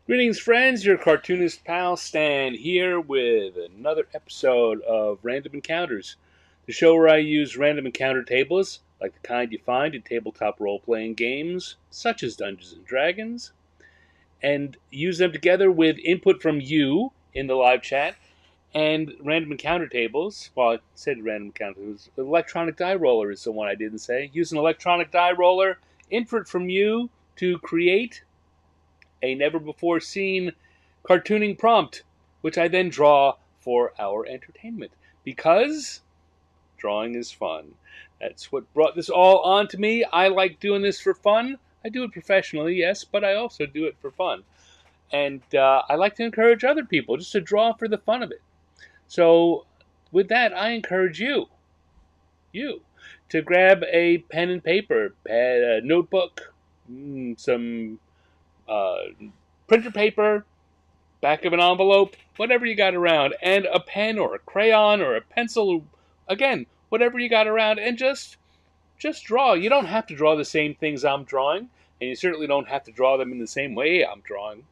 Greetings, friends. Your cartoonist pal Stan here with another episode of Random Encounters, the show where I use random encounter tables, like the kind you find in tabletop role playing games, such as Dungeons and Dragons, and use them together with input from you in the live chat and random encounter tables. Well, I said random encounter tables. Electronic die roller is the one I didn't say. Use an electronic die roller, input from you to create a never before seen cartooning prompt, which I then draw for our entertainment. Because drawing is fun. That's what brought this all on to me. I like doing this for fun. I do it professionally, yes, but I also do it for fun. And I like to encourage other people just to draw for the fun of it. So, with that, I encourage you, to grab a pen and paper, a notebook, some printer paper, back of an envelope, whatever you got around, and a pen or a crayon or a pencil, again, whatever you got around, and just draw. You don't have to draw the same things I'm drawing, and you certainly don't have to draw them in the same way I'm drawing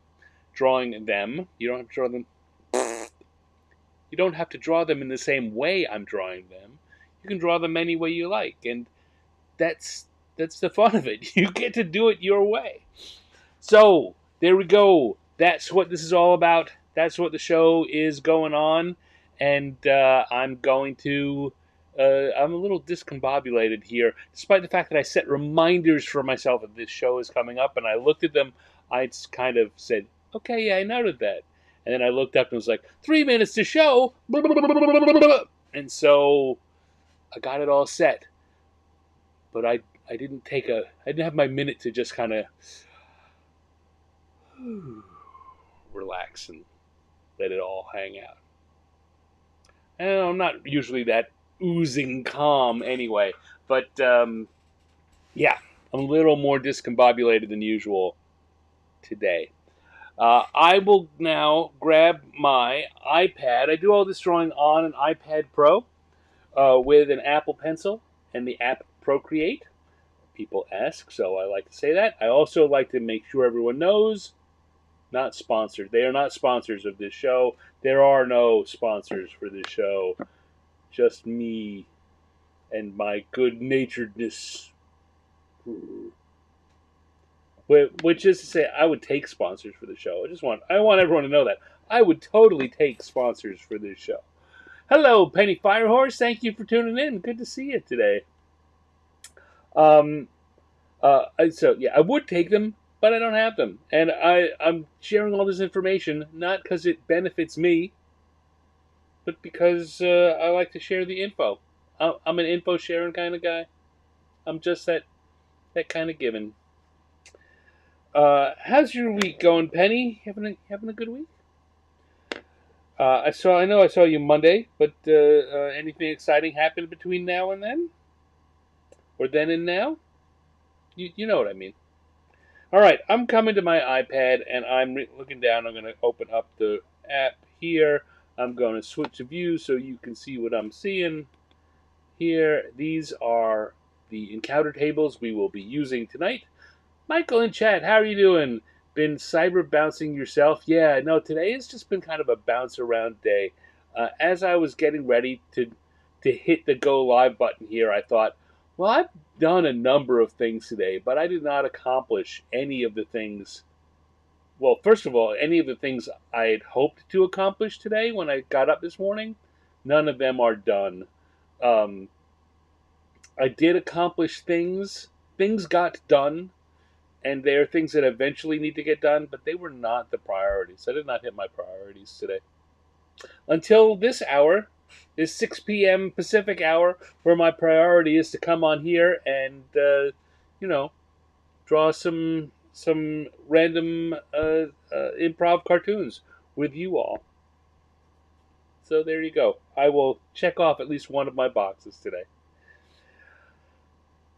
them. You don't have to draw them. You don't have to draw them in the same way I'm drawing them. You can draw them any way you like, and that's the fun of it. You get to do it your way. So, there we go. That's what this is all about. That's what the show is going on. And I'm going to... I'm a little discombobulated here. Despite the fact that I set reminders for myself that this show is coming up, and I looked at them, I kind of said, okay, yeah, I noted that. And then I looked up and was like, 3 minutes to show! And so, I got it all set. But I didn't have my minute to just kind of relax and let it all hang out. And I'm not usually that oozing calm anyway, but yeah, I'm a little more discombobulated than usual today. I will now grab my iPad. I do all this drawing on an iPad Pro with an Apple Pencil and the app Procreate. People ask, so I like to say that. I also like to make sure everyone knows, not sponsored. They are not sponsors of this show. There are no sponsors for this show. Just me and my good-naturedness. Which is to say, I would take sponsors for the show. I want everyone to know that. I would totally take sponsors for this show. Hello, Penny Firehorse. Thank you for tuning in. Good to see you today. So yeah, I would take them, but I don't have them. And I'm sharing all this information, not because it benefits me, but because I like to share the info. I'm an info sharing kind of guy. I'm just that kind of giving. How's your week going, Penny? Having a good week? I know I saw you Monday, but anything exciting happened between now and then? Or then and now? You know what I mean. All right, I'm coming to my iPad, and I'm looking down. I'm going to open up the app here. I'm going to switch to view so you can see what I'm seeing here. These are the encounter tables we will be using tonight. Michael in chat, how are you doing? Been cyber bouncing yourself? Yeah, no, today has just been kind of a bounce around day. As I was getting ready to hit the go live button here, I thought, well, I've done a number of things today, but I did not accomplish any of the things. Well, first of all, any of the things I had hoped to accomplish today when I got up this morning, none of them are done. I did accomplish things. Things got done, and there are things that eventually need to get done, but they were not the priorities. I did not hit my priorities today. Until this hour, this 6 p.m. Pacific hour, where my priority is to come on here and, draw some random improv cartoons with you all. So there you go. I will check off at least one of my boxes today.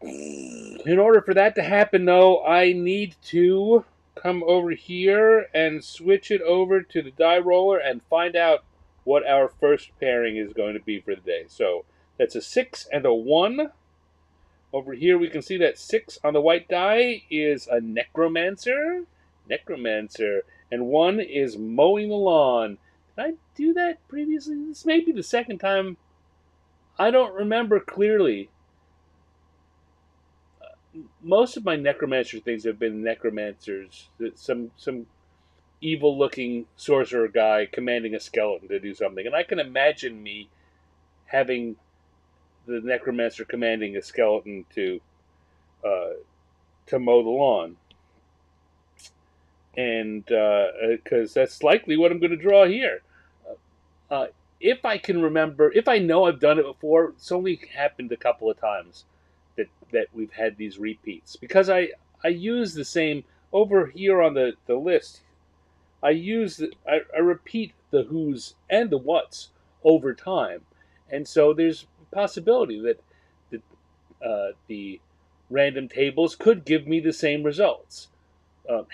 In order for that to happen, though, I need to come over here and switch it over to the die roller and find out what our first pairing is going to be for the day. So that's a 6 and a 1. Over here we can see that 6 on the white die is a Necromancer. Necromancer, and one is Mowing the Lawn. Did I do that previously? This may be the second time. I don't remember clearly. Most of my Necromancer things have been Necromancers. Some evil-looking sorcerer guy commanding a skeleton to do something, and I can imagine me having the Necromancer commanding a skeleton uh, to mow the lawn, and because that's likely what I'm going to draw here. Uh, if I can remember, if I know I've done it before, it's only happened a couple of times that we've had these repeats because I use the same over here on the list. I repeat the who's and the what's over time, and so there's a possibility that the random tables could give me the same results.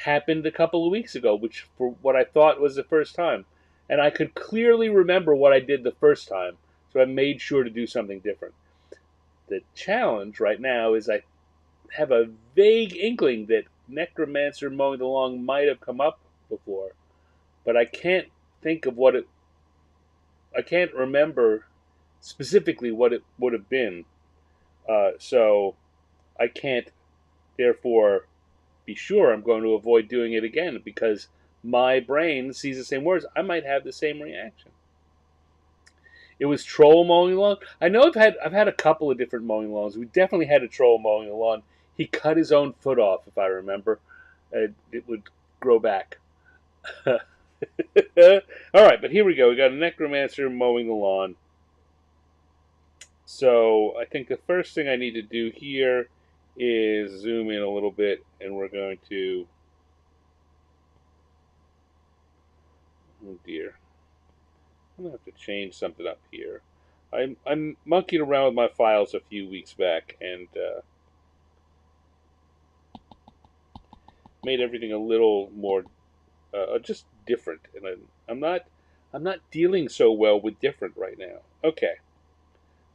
Happened a couple of weeks ago, which for what I thought was the first time, and I could clearly remember what I did the first time, so I made sure to do something different. The challenge right now is I have a vague inkling that Necromancer Mowing the Lawn might have come up before, but I can't think of what it. I can't remember specifically what it would have been, so I can't therefore be sure I'm going to avoid doing it again because my brain sees the same words. I might have the same reaction. It was troll mowing the lawn. I know I've had a couple of different mowing lawns. We definitely had a troll mowing the lawn. He cut his own foot off, if I remember. It would grow back. All right, but here we go. We got a Necromancer mowing the lawn. So I think the first thing I need to do here is zoom in a little bit, and we're going to. Oh dear. I'm going to have to change something up here. I monkeyed around with my files a few weeks back and made everything a little more just different. And I'm not dealing so well with different right now. Okay.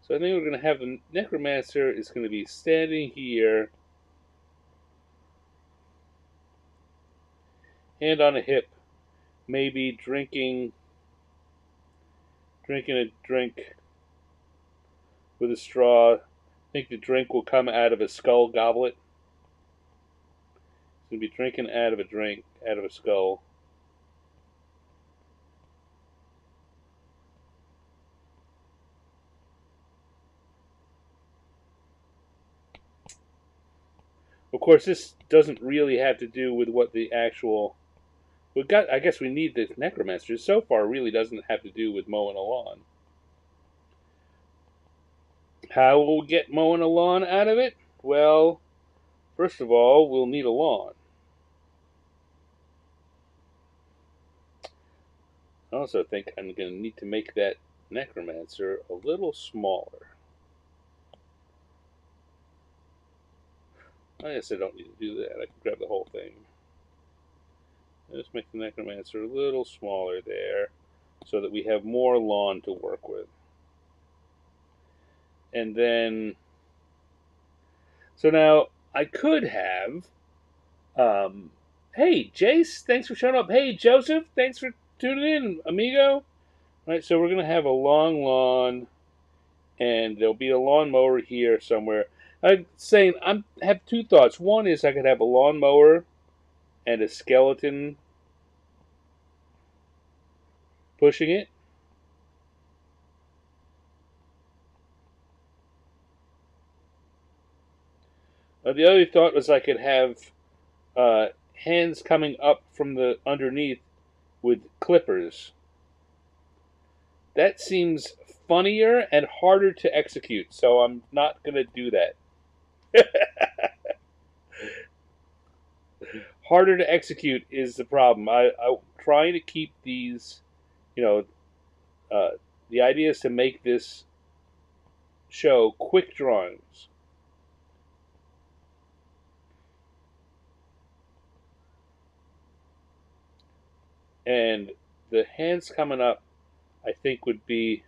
So I think we're going to have the Necromancer is going to be standing here, hand on a hip, maybe drinking a drink with a straw. I think the drink will come out of a skull goblet. He's going to be drinking out of a drink, out of a skull. Of course, this doesn't really have to do with what the actual. I guess we need the Necromancer. So far, really doesn't have to do with mowing a lawn. How will we get mowing a lawn out of it? Well, first of all, we'll need a lawn. I also think I'm going to need to make that Necromancer a little smaller. I guess I don't need to do that. I can grab the whole thing. Just make the Necromancer a little smaller there so that we have more lawn to work with. And then, so now I could have, hey, Jace, thanks for showing up. Hey, Joseph, thanks for tuning in, amigo. All right, so we're going to have a long lawn, and there'll be a lawnmower here somewhere. I'm saying I have two thoughts. One is I could have a lawnmower and a skeleton pushing it. The other thought was I could have hands coming up from the underneath with clippers. That seems funnier and harder to execute, so I'm not going to do that. Harder to execute is the problem. I'm trying to keep these, the idea is to make this show quick drawings. And the hands coming up, I think, would be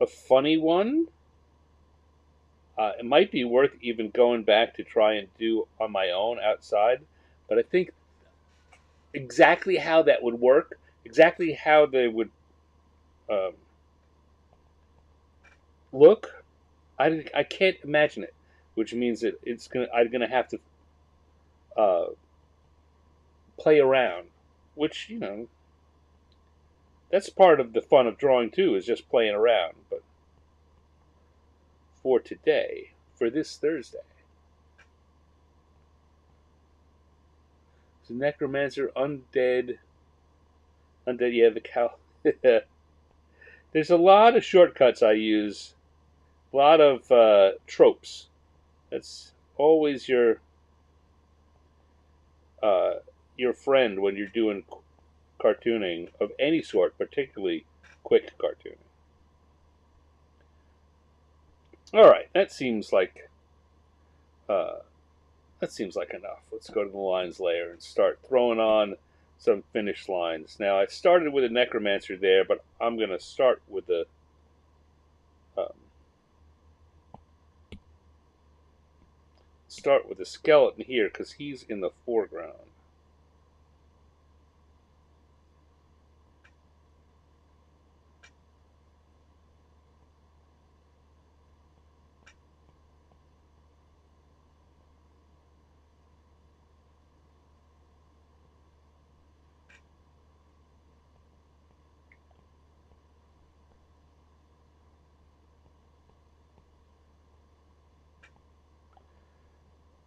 a funny one. It might be worth even going back to try and do on my own outside, But I think exactly how that would work, exactly how they would um, look, I can't imagine it. Which means that I'm gonna have to uh, play around. Which that's part of the fun of drawing too, is just playing around. But for today, for this Thursday, the Necromancer, undead. Yeah, the cow. There's a lot of shortcuts I use, a lot of tropes. That's always uh, your friend when you're doing cartooning of any sort, particularly quick cartooning. All right, uh, that seems like enough. Let's go to the lines layer and start throwing on some finished lines. Now I started with a Necromancer there, but I'm gonna um, start with the skeleton here because he's in the foreground.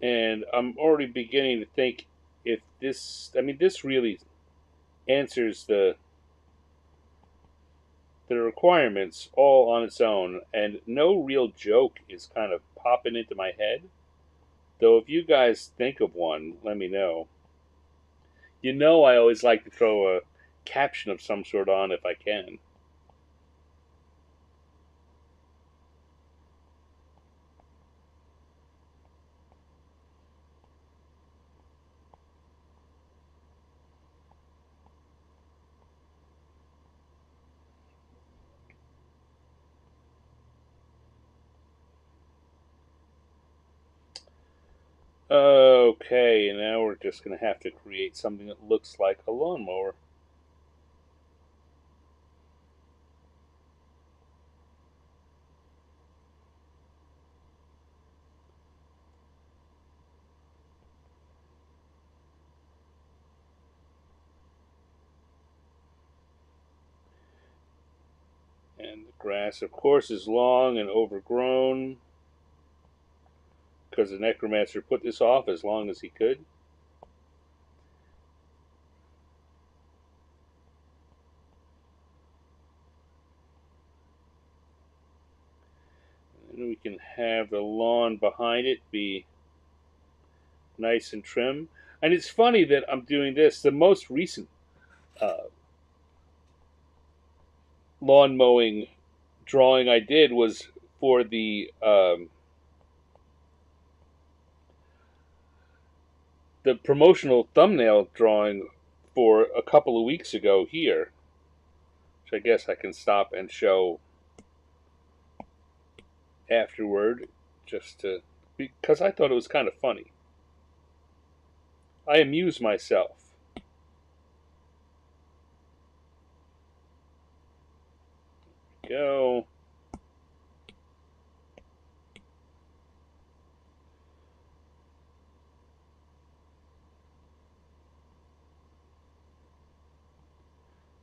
And I'm already beginning to think if this really answers the requirements all on its own, and no real joke is kind of popping into my head. Though if you guys think of one, let me know. I always like to throw a caption of some sort on if I can. Okay, now we're just going to have to create something that looks like a lawnmower. And the grass, of course, is long and overgrown because the Necromancer put this off as long as he could. And we can have the lawn behind it be nice and trim. And it's funny that I'm doing this. The most recent uh, lawn mowing drawing I did was for the promotional thumbnail drawing for a couple of weeks ago here, which I guess I can stop and show afterward, just to because I thought it was kind of funny. I amuse myself. Go.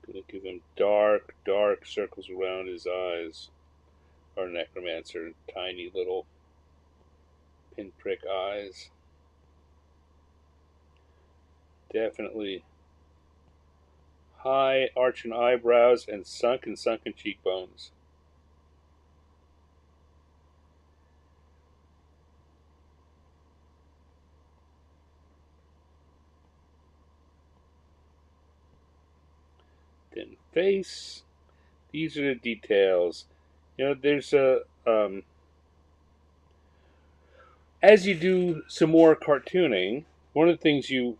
Gonna give him dark circles around his eyes. Our Necromancer, tiny little pinprick eyes. Definitely high arching eyebrows and sunken cheekbones. Thin face. These are the details. There's as you do some more cartooning, one of the things you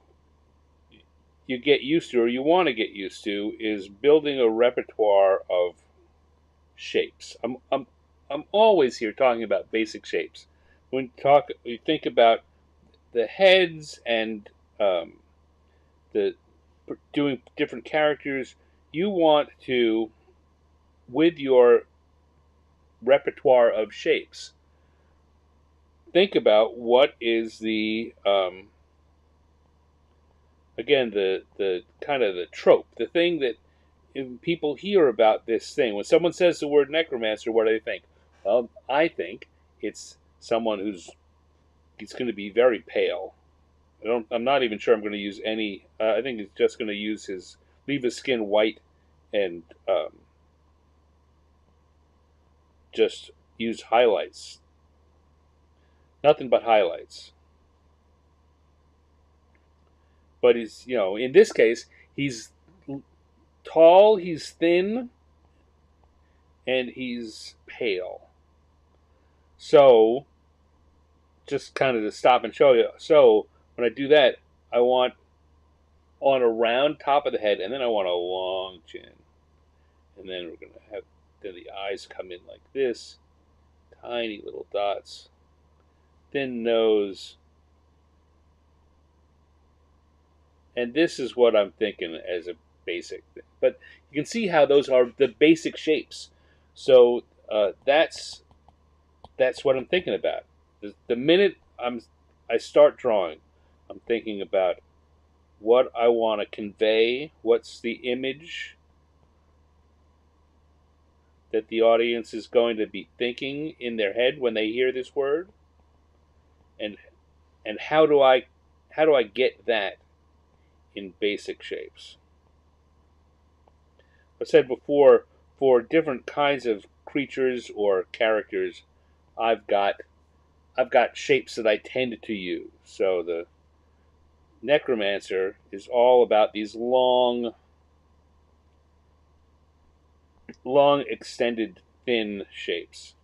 get used to, or you want to get used to, is building a repertoire of shapes. I'm always here talking about basic shapes. When you think about the heads and um, the doing different characters, you want to, with your repertoire of shapes, think about what is the again the kind of the trope, the thing that people hear about this thing. When someone says the word necromancer, what do they think? Well, I think it's someone who's it's going to be very pale. I'm not even sure I'm going to use any. I think it's just going to leave his skin white, and just use highlights. Nothing but highlights. But in this case, he's tall, he's thin, and he's pale. So, just kind of to stop and show you. So, when I do that, I want on a round top of the head, and then I want a long chin. And then we're going to have then the eyes come in like this, tiny little dots, thin nose. And this is what I'm thinking as a basic thing. But you can see how those are the basic shapes. So that's what I'm thinking about. The minute I start drawing, I'm thinking about what I want to convey, what's the image that the audience is going to be thinking in their head when they hear this word, and how do I get that in basic shapes. I said before, for different kinds of creatures or characters, I've got shapes that I tend to use. So the Necromancer is all about these long, extended, thin shapes.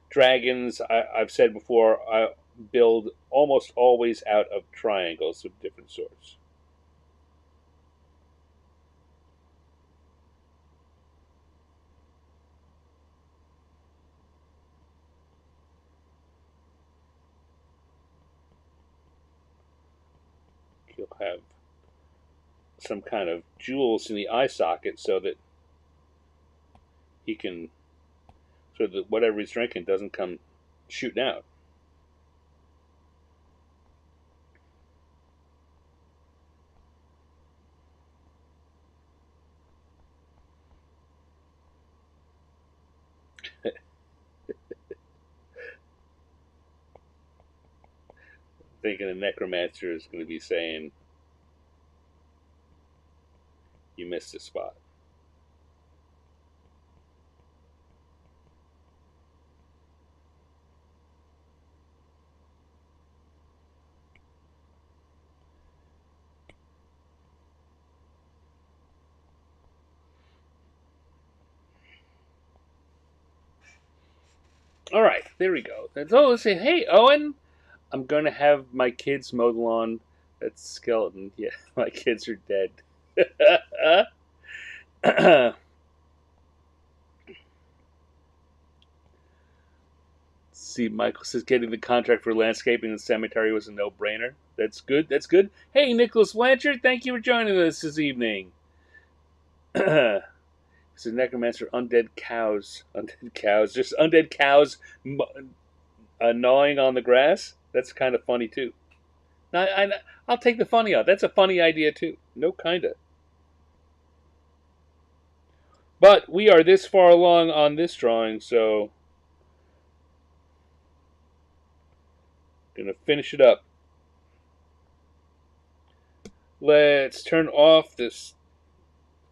Dragons, I've said before, I build almost always out of triangles of different sorts. He'll have some kind of jewels in the eye socket so that he can, so that whatever he's drinking doesn't come shooting out. Thinking a Necromancer is going to be saying, "You missed a spot." All right, there we go. So let's say, "Hey, Owen, I'm going to have my kids mow the lawn." That's skeleton. Yeah, my kids are dead. See, Michael says getting the contract for landscaping the cemetery was a no-brainer. That's good. That's good. Hey, Nicholas Blanchard, thank you for joining us this evening. It's a Necromancer, undead cows. Undead cows. Just undead cows gnawing on the grass. That's kind of funny, too. I'll take the funny out. That's a funny idea, too. No, kind of. But we are this far along on this drawing, so I'm going to finish it up. Let's turn off this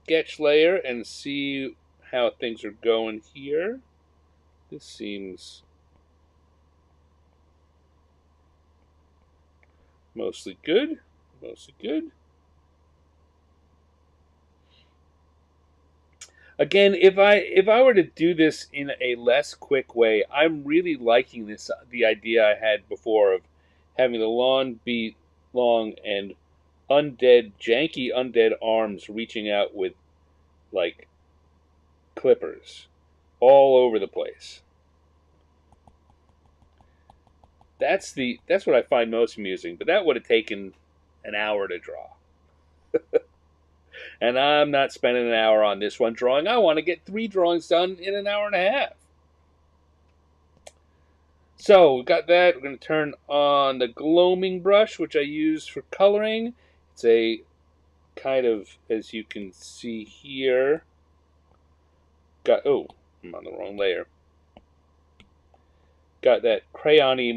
sketch layer and see how things are going here. This seems mostly good. Mostly good. Again, if I were to do this in a less quick way, I'm really liking the idea I had before of having the lawn be long and janky undead arms reaching out with like clippers all over the place. That's what I find most amusing, but that would have taken an hour to draw. And I'm not spending an hour on this one drawing. I want to get 3 drawings done in an hour and a half. So we got that. We're going to turn on the gloaming brush, which I use for coloring. It's a kind of, as you can see here, I'm on the wrong layer. Got that crayon-y,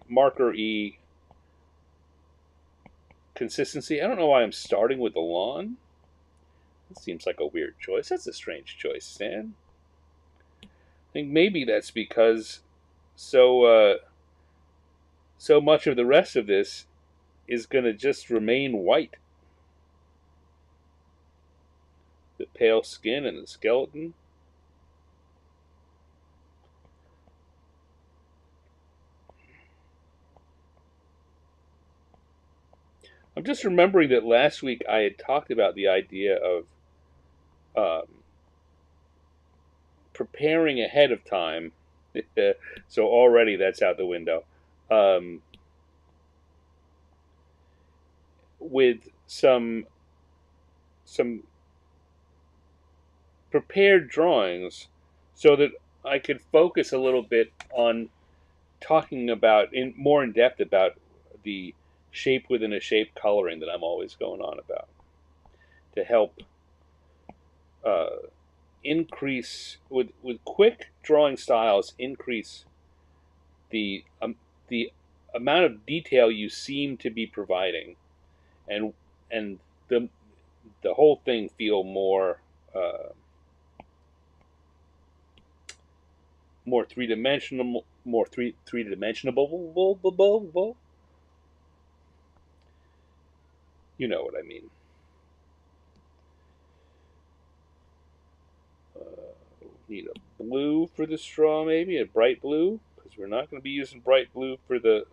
marker-y consistency. I don't know why I'm starting with the lawn. It seems like a weird choice. That's a strange choice, Stan. I think maybe that's because so much of the rest of this is going to just remain white. The pale skin and the skeleton. I'm just remembering that last week I had talked about the idea of preparing ahead of time. So already that's out the window. With some prepared drawings, so that I could focus a little bit on talking about more in depth about the shape within a shape coloring that I'm always going on about, to help increase with quick drawing styles, increase the amount of detail you seem to be providing, and the whole thing feel more three-dimensional, more three-dimensionable. You know what I mean. Need a blue for the straw, maybe a bright blue, because we're not going to be using bright blue for the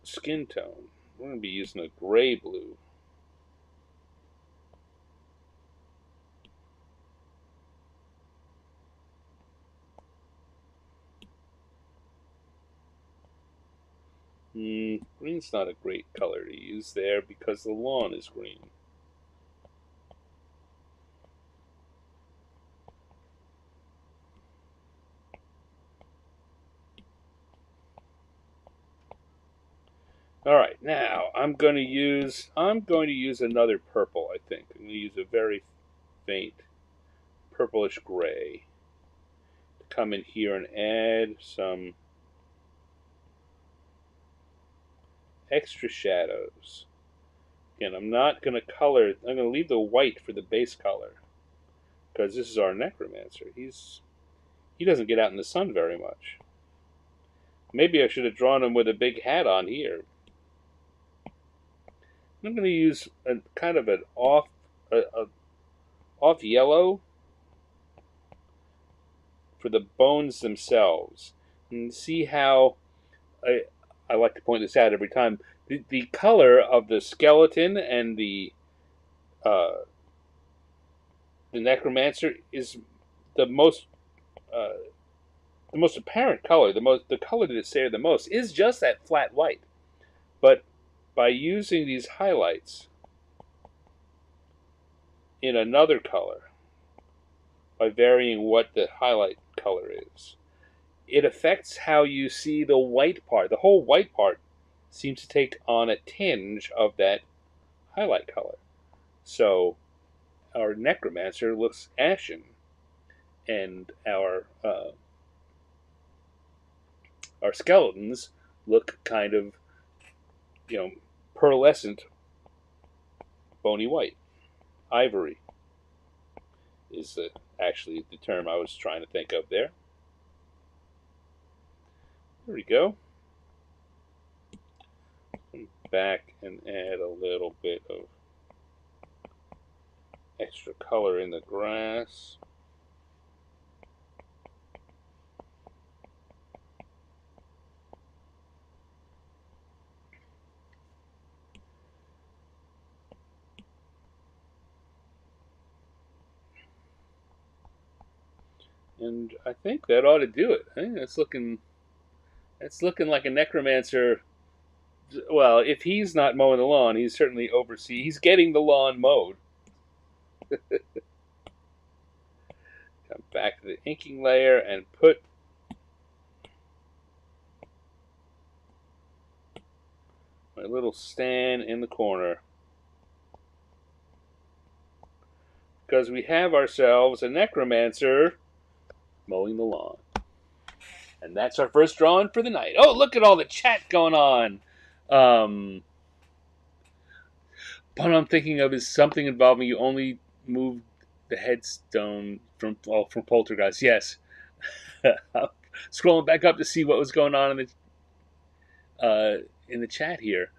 skin tone. We're going to be using a gray blue. Green's not a great color to use there because the lawn is green. All right, now I'm going to use another purple. I think I'm going to use a very faint purplish gray to come in here and add some extra shadows. Again, I'm not going to color. I'm going to leave the white for the base color because this is our Necromancer. He doesn't get out in the sun very much. Maybe I should have drawn him with a big hat on here. I'm going to use a kind of an off yellow for the bones themselves, and see how I like to point this out every time. The color of the skeleton and the Necromancer is the most apparent color. The color that is there the most is just that flat white. But by using these highlights in another color, by varying what the highlight color is, it affects how you see the white part. The whole white part seems to take on a tinge of that highlight color. So our Necromancer looks ashen, and our skeletons look kind of, pearlescent, bony white. Ivory is actually the term I was trying to think of there. There we go. Come back and add a little bit of extra color in the grass. And I think that ought to do it. I think that's looking It's looking like a necromancer. Well, if he's not mowing the lawn, he's certainly overseeing. He's getting the lawn mowed. Come back to the inking layer and put my little stand in the corner. Because we have ourselves a necromancer mowing the lawn. And that's our first drawing for the night. Oh, look at all the chat going on. What I'm thinking of is something involving you only moved the headstone from Poltergeist. Yes. Scrolling back up to see what was going on in the chat here.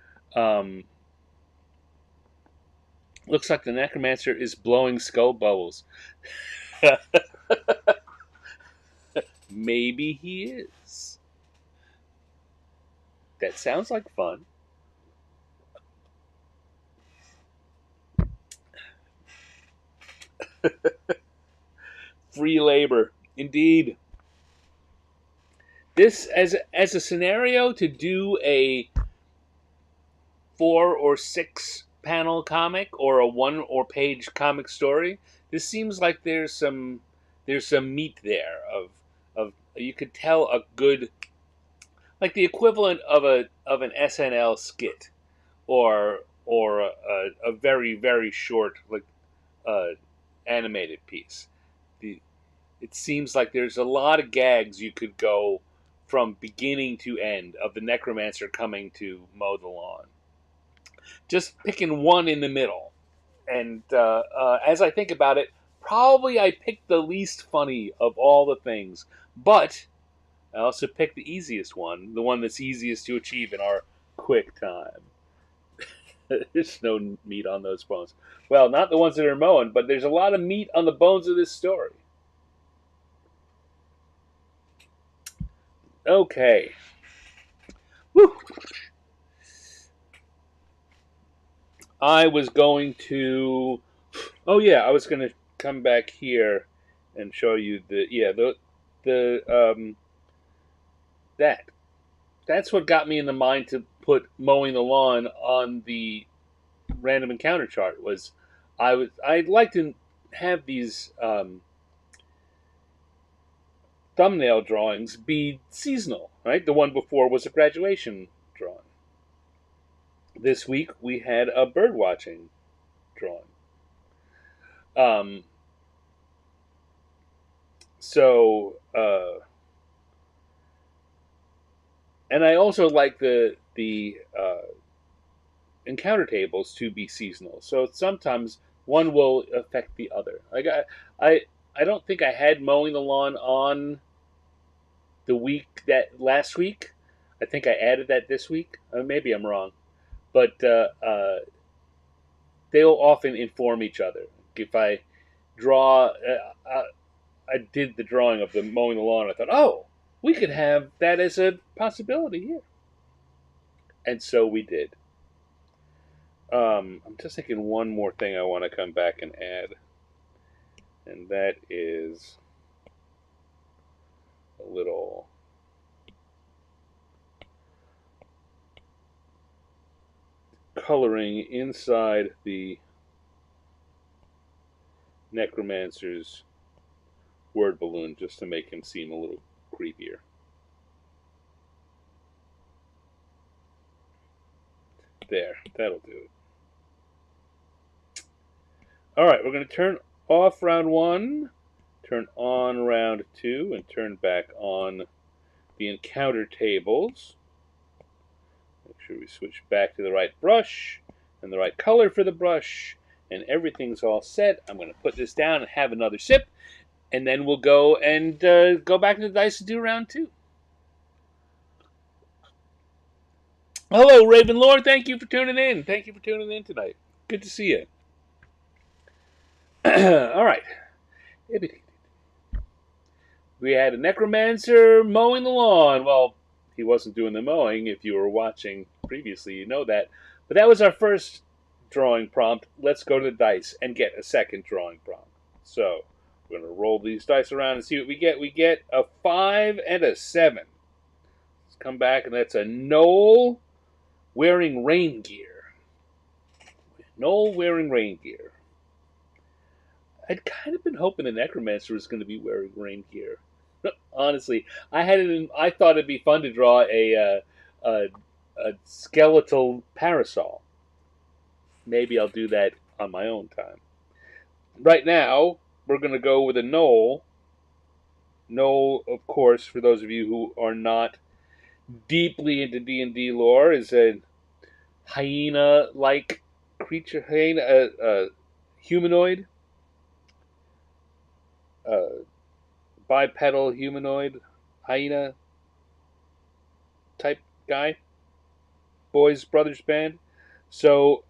Looks like the necromancer is blowing skull bubbles. Maybe he is. That sounds like fun. Free labor, indeed. This as a scenario to do a 4 or 6 panel comic or a 1 or page comic story. This seems like there's some meat there of you could tell a good, like the equivalent of an SNL skit or a very very short like animated piece. It seems like there's a lot of gags you could go from beginning to end of the necromancer coming to mow the lawn. Just picking one in the middle. And as I think about it, probably I picked the least funny of all the things. But I also picked the easiest one, the one that's easiest to achieve in our quick time. There's no meat on those bones. Well, not the ones that are mowing, but there's a lot of meat on the bones of this story. Okay. Woo. I was going to. Oh yeah, I was going to come back here and show you that's what got me in the mind to put mowing the lawn on the random encounter chart. Was I'd like to have these thumbnail drawings be seasonal, right? The one before was a graduation drawing. This week we had a bird watching drawing. And I also like the encounter tables to be seasonal. So sometimes one will affect the other. Like I don't think I had mowing the lawn on the week that last week. I think I added that this week. Maybe I'm wrong, but they'll often inform each other. If I draw, I did the drawing of the mowing the lawn. I thought, oh, we could have that as a possibility here, and so we did. I'm just thinking one more thing I want to come back and add, and that is a little coloring inside the Necromancer's word balloon just to make him seem a little creepier. There, that'll do it. Alright, we're going to turn off round 1, turn on round 2, and turn back on the encounter tables. Make sure we switch back to the right brush and the right color for the brush, and everything's all set. I'm going to put this down and have another sip, and then we'll go and go back to the dice to do round 2. Hello, Raven Lord. Thank you for tuning in. Thank you for tuning in tonight. Good to see you. All right. We had a necromancer mowing the lawn. Well, he wasn't doing the mowing. If you were watching previously, you know that. But that was our first drawing prompt. Let's go to the dice and get a second drawing prompt. So we're going to roll these dice around and see what we get. We get a 5 and a 7. Let's come back, and that's a Gnoll wearing rain gear. Gnoll wearing rain gear. I'd kind of been hoping the Necromancer was going to be wearing rain gear. Honestly, I thought it'd be fun to draw a skeletal parasol. Maybe I'll do that on my own time. Right now, we're going to go with a Gnoll. Gnoll, of course, for those of you who are not deeply into D&D lore, is a hyena-like creature, humanoid, uh, bipedal humanoid, hyena type guy. Boys Brothers Band. So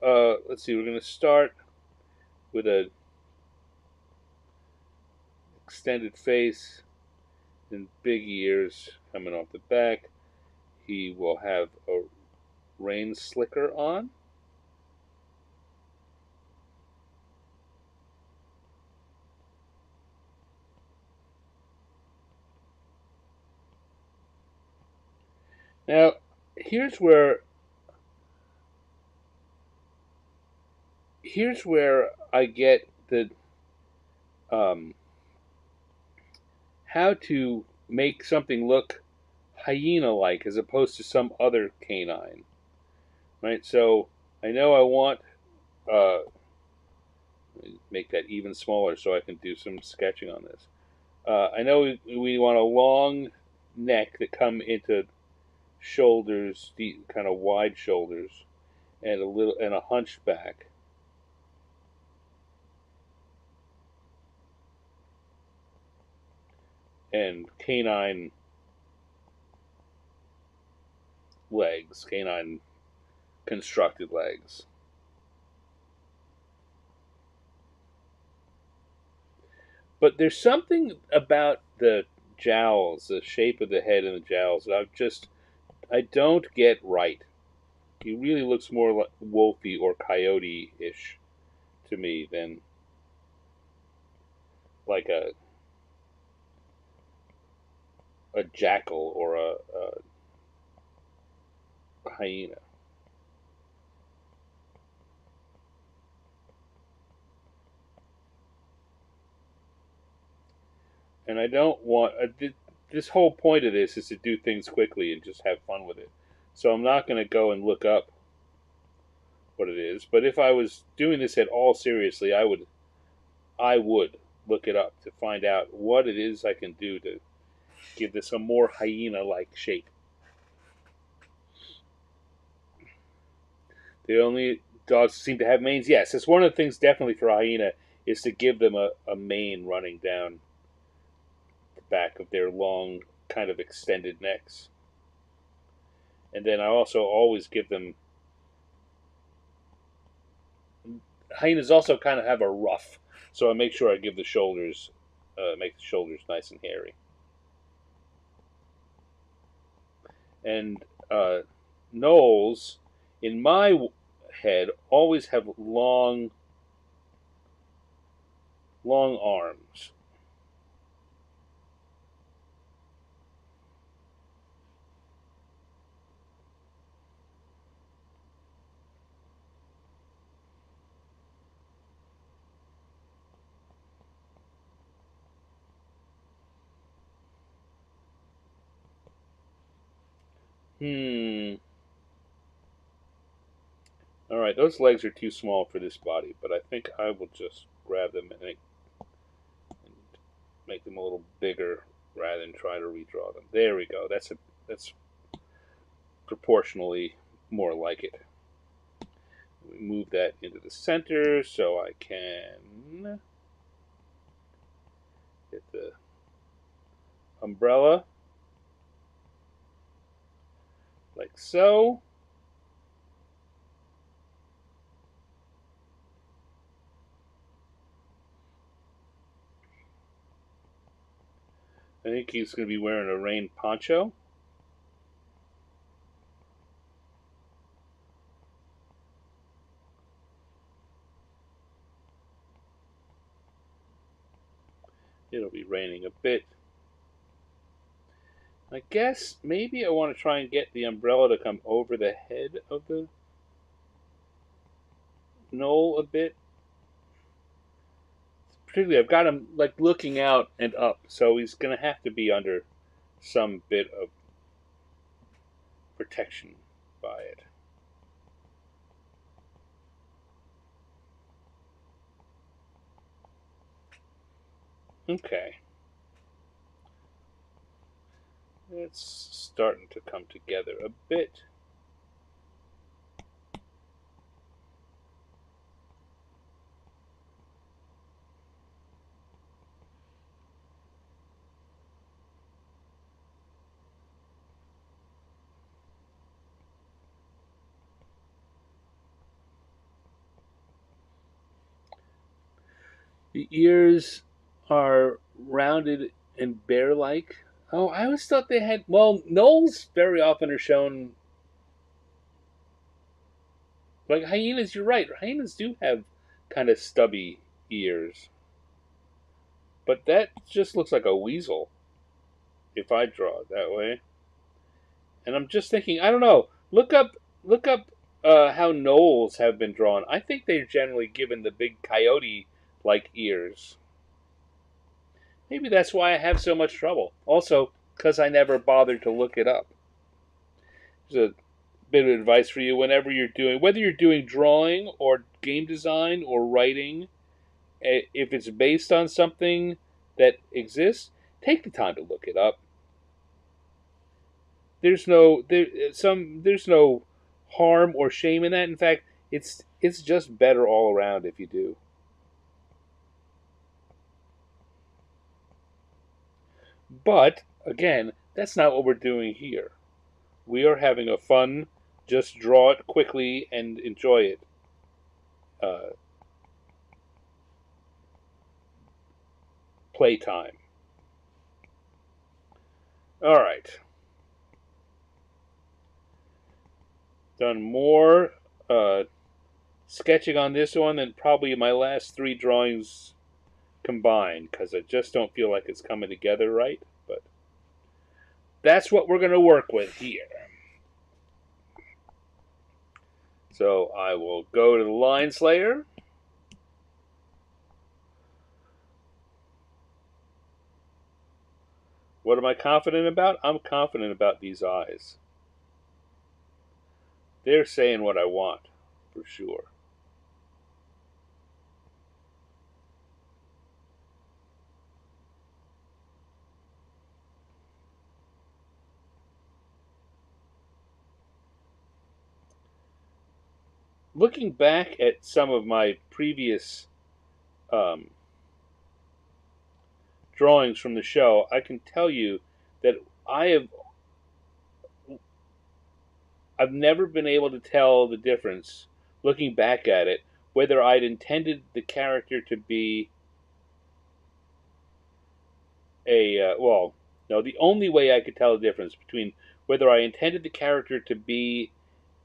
let's see. We're going to start with a extended face and big ears coming off the back. He will have a rain slicker on. Now, here's where I get the how to make something look hyena-like as opposed to some other canine, right? So I know I want make that even smaller so I can do some sketching on this. I know we want a long neck that come into shoulders, kind of wide shoulders, and a hunched back. And canine legs, canine constructed legs. But there's something about the jowls, the shape of the head and the jowls, that I don't get right. He really looks more like wolfy or coyote-ish to me than like a jackal or a hyena. And I don't want this whole point of this is to do things quickly and just have fun with it. So I'm not going to go and look up what it is. But if I was doing this at all seriously, I would look it up to find out what it is I can do to give this a more hyena-like shape. The only dogs seem to have manes. Yes, it's one of the things definitely for a hyena is to give them a mane running down the back of their long, kind of extended necks. And then I also always give them. Hyenas also kind of have a ruff, so I make sure I give the shoulders, make the shoulders nice and hairy. And Gnolls, in my head, always have long arms. All right, those legs are too small for this body, but I think I will just grab them and make them a little bigger rather than try to redraw them. There we go. That's proportionally more like it. We move that into the center so I can get the umbrella like so. I think he's going to be wearing a rain poncho. It'll be raining a bit. I guess maybe I want to try and get the umbrella to come over the head of the Gnoll a bit. Particularly, I've got him like looking out and up, so he's going to have to be under some bit of protection by it. Okay. It's starting to come together a bit. The ears are rounded and bear like. Oh, I always thought they had. Well, gnolls very often are shown. Like hyenas, you're right. Hyenas do have kind of stubby ears. But that just looks like a weasel if I draw it that way. And I'm just thinking, I don't know. Look up how gnolls have been drawn. I think they're generally given the big coyote-like ears. Maybe that's why I have so much trouble. Also, because I never bothered to look it up. There's a bit of advice for you whenever you're doing, whether you're doing drawing or game design or writing, if it's based on something that exists, take the time to look it up. There's no harm or shame in that. In fact, it's just better all around if you do. But again, that's not what we're doing here. We are having a fun, just draw it quickly and enjoy it. Uh, Playtime. All right, done more sketching on this one than probably my last three drawings combined because I just don't feel like it's coming together right. But that's what we're going to work with here. So I will go to the line slayer. What am I confident about? I'm confident about these eyes. They're saying what I want, for sure. Looking back at some of my previous um, drawings from the show, I can tell you that I have I've never been able to tell the difference, looking back at it, whether I'd intended the character to be well, no, the only way I could tell the difference between whether I intended the character to be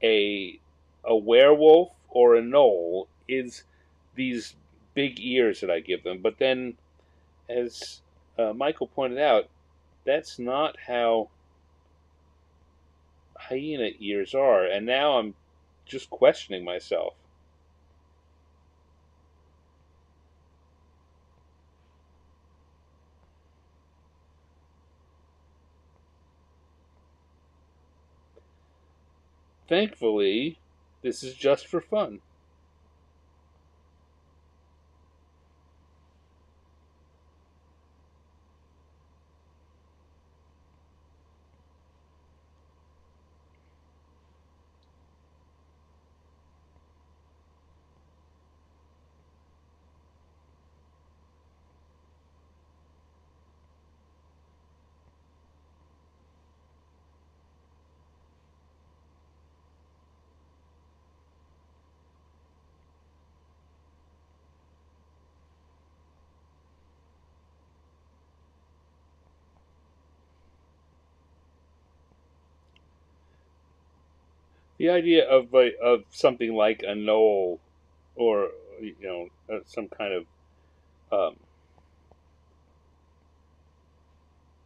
a a werewolf or a gnoll is these big ears that I give them. But then, as Michael pointed out, that's not how hyena ears are, and now I'm just questioning myself. Thankfully, this is just for fun. The idea of something like a gnoll or some kind of um,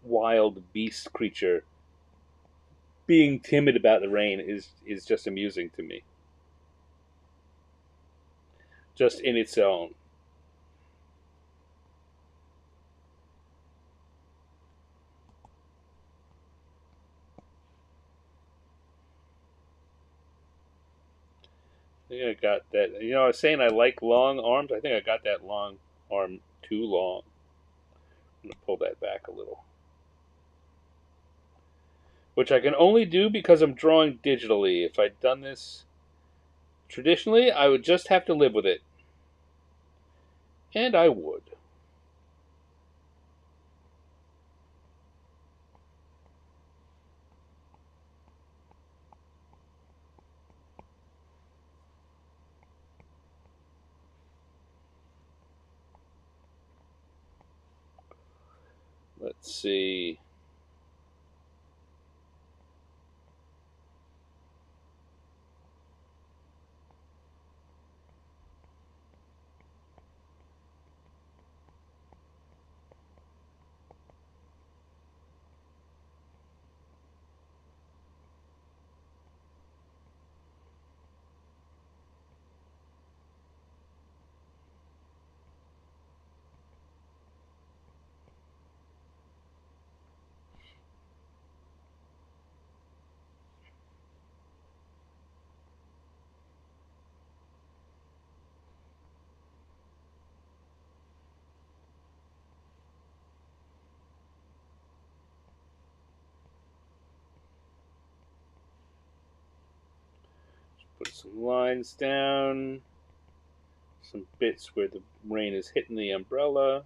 wild beast creature being timid about the rain is just amusing to me, just in its own. I think I got that. I was saying I like long arms. I think I got that long arm too long. I'm gonna pull that back a little, which I can only do because I'm drawing digitally. If I'd done this traditionally, I would just have to live with it, and I would. Let's see. Put some lines down, some bits where the rain is hitting the umbrella.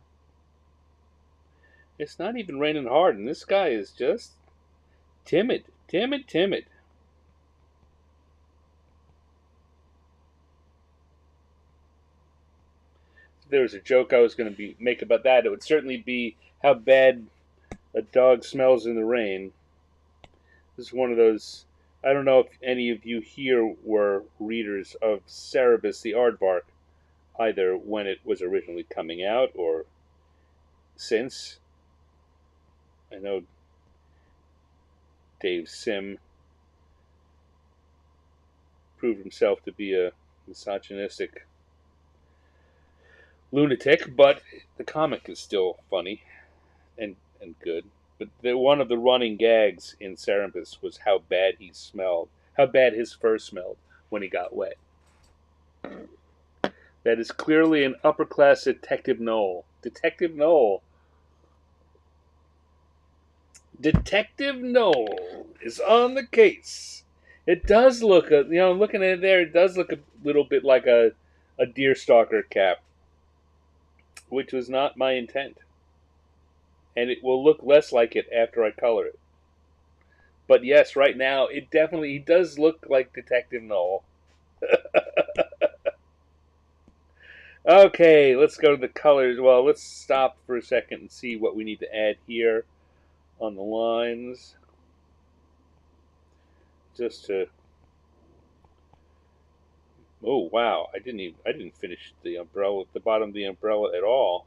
It's not even raining hard, and this guy is just timid, timid, timid. If there was a joke I was going to make about that, it would certainly be how bad a dog smells in the rain. This is one of those. I don't know if any of you here were readers of Cerebus the Aardvark, either when it was originally coming out or since. I know Dave Sim proved himself to be a misogynistic lunatic, but the comic is still funny and good. But one of the running gags in Cerebus was how bad he smelled, how bad his fur smelled when he got wet. That is clearly an upper class Detective Gnoll. Detective Gnoll. Detective Gnoll is on the case. It does look, looking at it there, it does look a little bit like a deerstalker cap, which was not my intent. And it will look less like it after I color it. But yes, right now, he does look like Detective Gnoll. Okay, let's go to the colors. Well, let's stop for a second and see what we need to add here on the lines. Just to... Oh, wow. I didn't finish the umbrella, the bottom of the umbrella at all.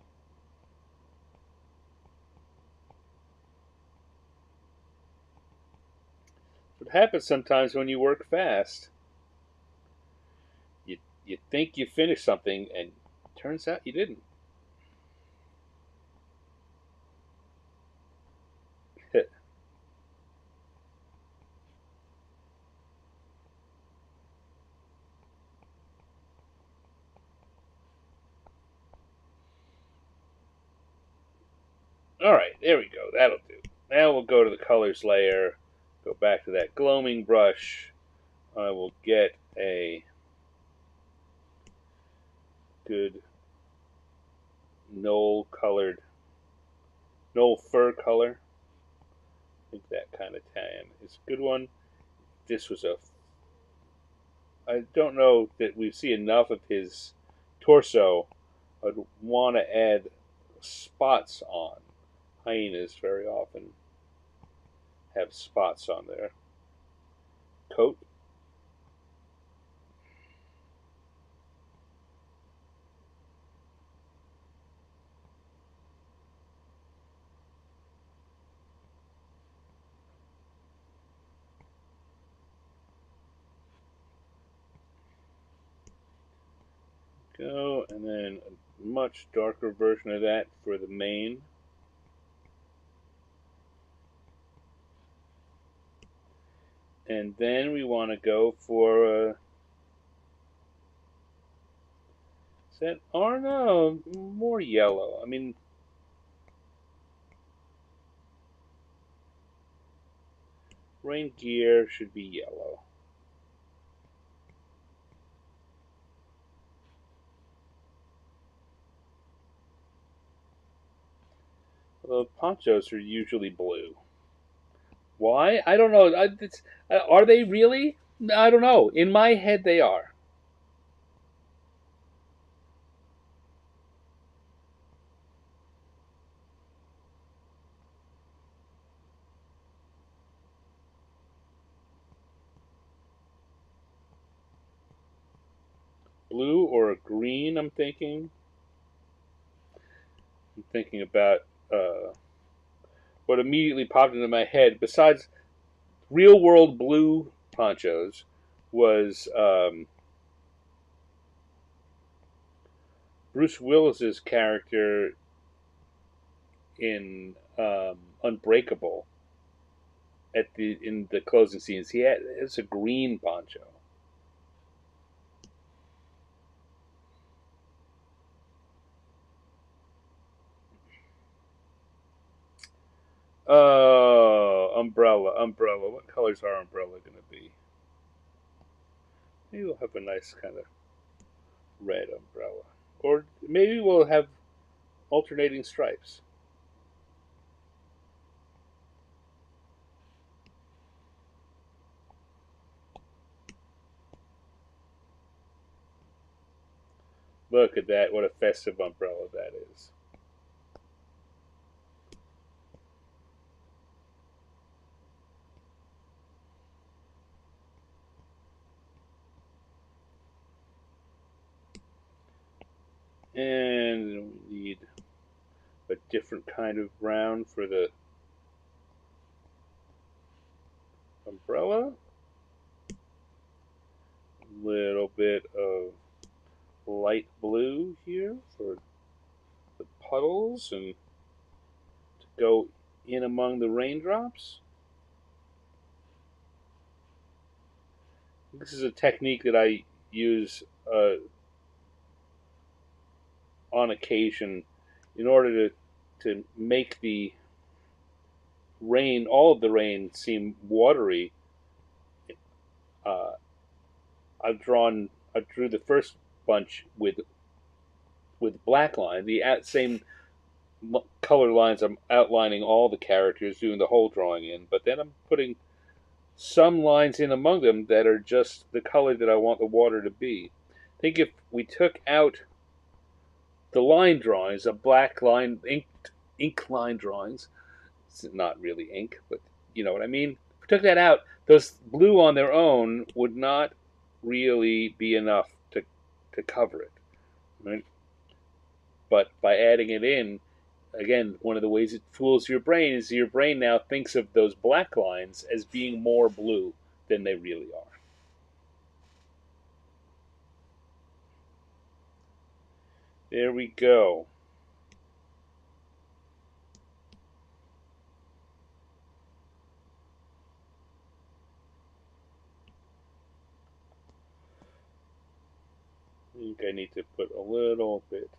What happens sometimes when you work fast. You think you finished something, and it turns out you didn't. Alright, there we go. That'll do. Now we'll go to the colors layer. Go back to that gloaming brush. I will get a good Gnoll fur color. I think that kind of tan is a good one. This was I don't know that we see enough of his torso. I'd want to add spots on. Hyenas very often have spots on their coat. Go, and then a much darker version of that for the mane. And then we want to go for is that, or no, more yellow. I mean, rain gear should be yellow. The ponchos are usually blue. Why? I don't know. Are they really? I don't know. In my head, they are. Blue or a green, I'm thinking. I'm thinking about what immediately popped into my head, besides real world blue ponchos, was Bruce Willis's character in Unbreakable. In the closing scenes, it's a green poncho. Oh, umbrella. What colors are umbrella going to be? Maybe we'll have a nice kind of red umbrella, or maybe we'll have alternating stripes. Look at that! What a festive umbrella that is. And we need a different kind of brown for the umbrella. A little bit of light blue here for the puddles and to go in among the raindrops. This is a technique that I use on occasion in order to make the rain, all of the rain, seem watery. Uh, I drew the first bunch with black line, the same color lines. I'm outlining all the characters, doing the whole drawing in, but then I'm putting some lines in among them that are just the color that I want the water to be. I think if we took out the line drawings, of black line, ink line drawings, it's not really ink, but you know what I mean. If we took that out, those blue on their own would not really be enough to cover it. Right? But by adding it in, again, one of the ways it fools your brain is your brain now thinks of those black lines as being more blue than they really are. There we go. I think I need to put a little bit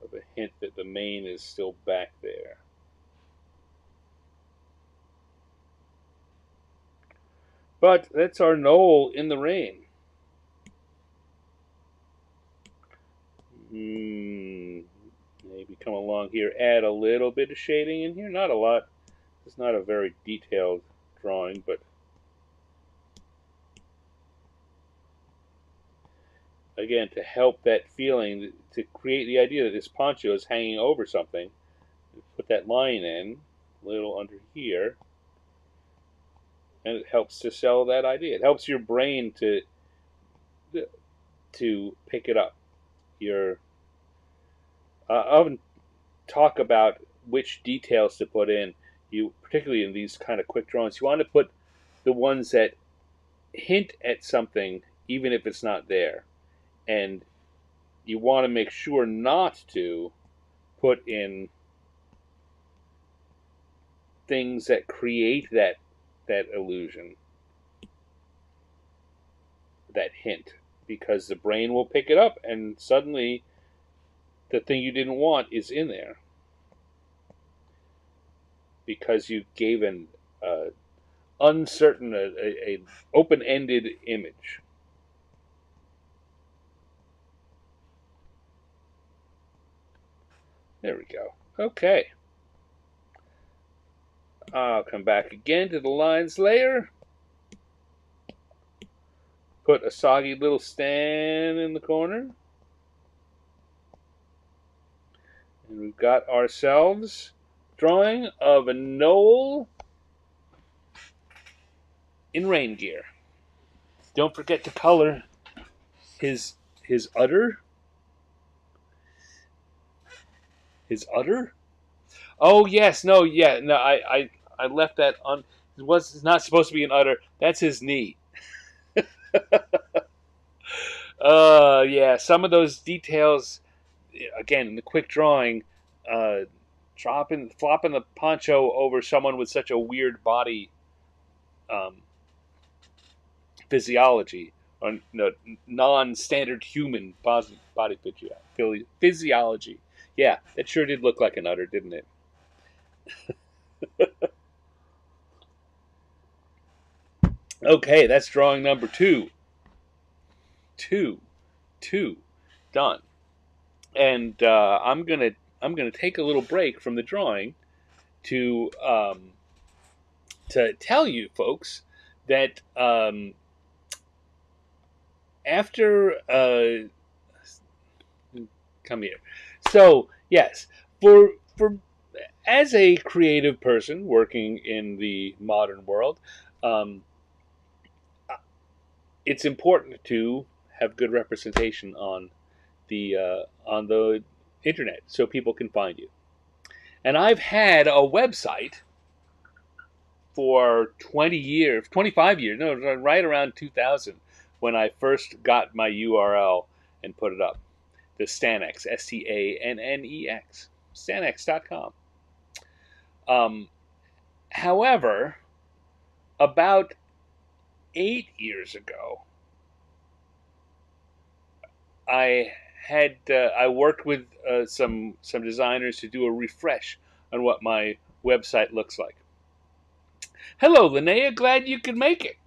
of a hint that the mane is still back there. But that's our Gnoll in the rain. Maybe come along here, add a little bit of shading in here. Not a lot. It's not a very detailed drawing, but again, to help that feeling, to create the idea that this poncho is hanging over something, put that line in, a little under here, and it helps to sell that idea. It helps your brain to pick it up. I often talk about which details to put in. You particularly in these kind of quick drawings, you want to put the ones that hint at something, even if it's not there. And you want to make sure not to put in things that create that illusion, that hint, because the brain will pick it up and suddenly the thing you didn't want is in there because you gave an uncertain, a open-ended image. There we go. Okay. I'll come back again to the lines layer. Put a soggy little stand in the corner. And we've got ourselves drawing of a Gnoll in rain gear. Don't forget to color his udder. His udder? Oh yes, no, yeah, no. I left that on. It was not supposed to be an udder. That's his knee. Yeah. Some of those details, again, in the quick drawing, flopping the poncho over someone with such a weird body um, physiology, or no, non-standard human body physiology. Yeah, that sure did look like an udder, didn't it? Okay, that's drawing number two. Two, done. And I'm gonna take a little break from the drawing to tell you folks that after come here. So yes, for as a creative person working in the modern world, um, it's important to have good representation on the internet so people can find you. And I've had a website for 20 years, 25 years, no, right around 2000 when I first got my URL and put it up. The Stannex, Stannex, Stannex.com. However, about 8 years ago, I worked with some designers to do a refresh on what my website looks like. Hello, Linnea. Glad you could make it.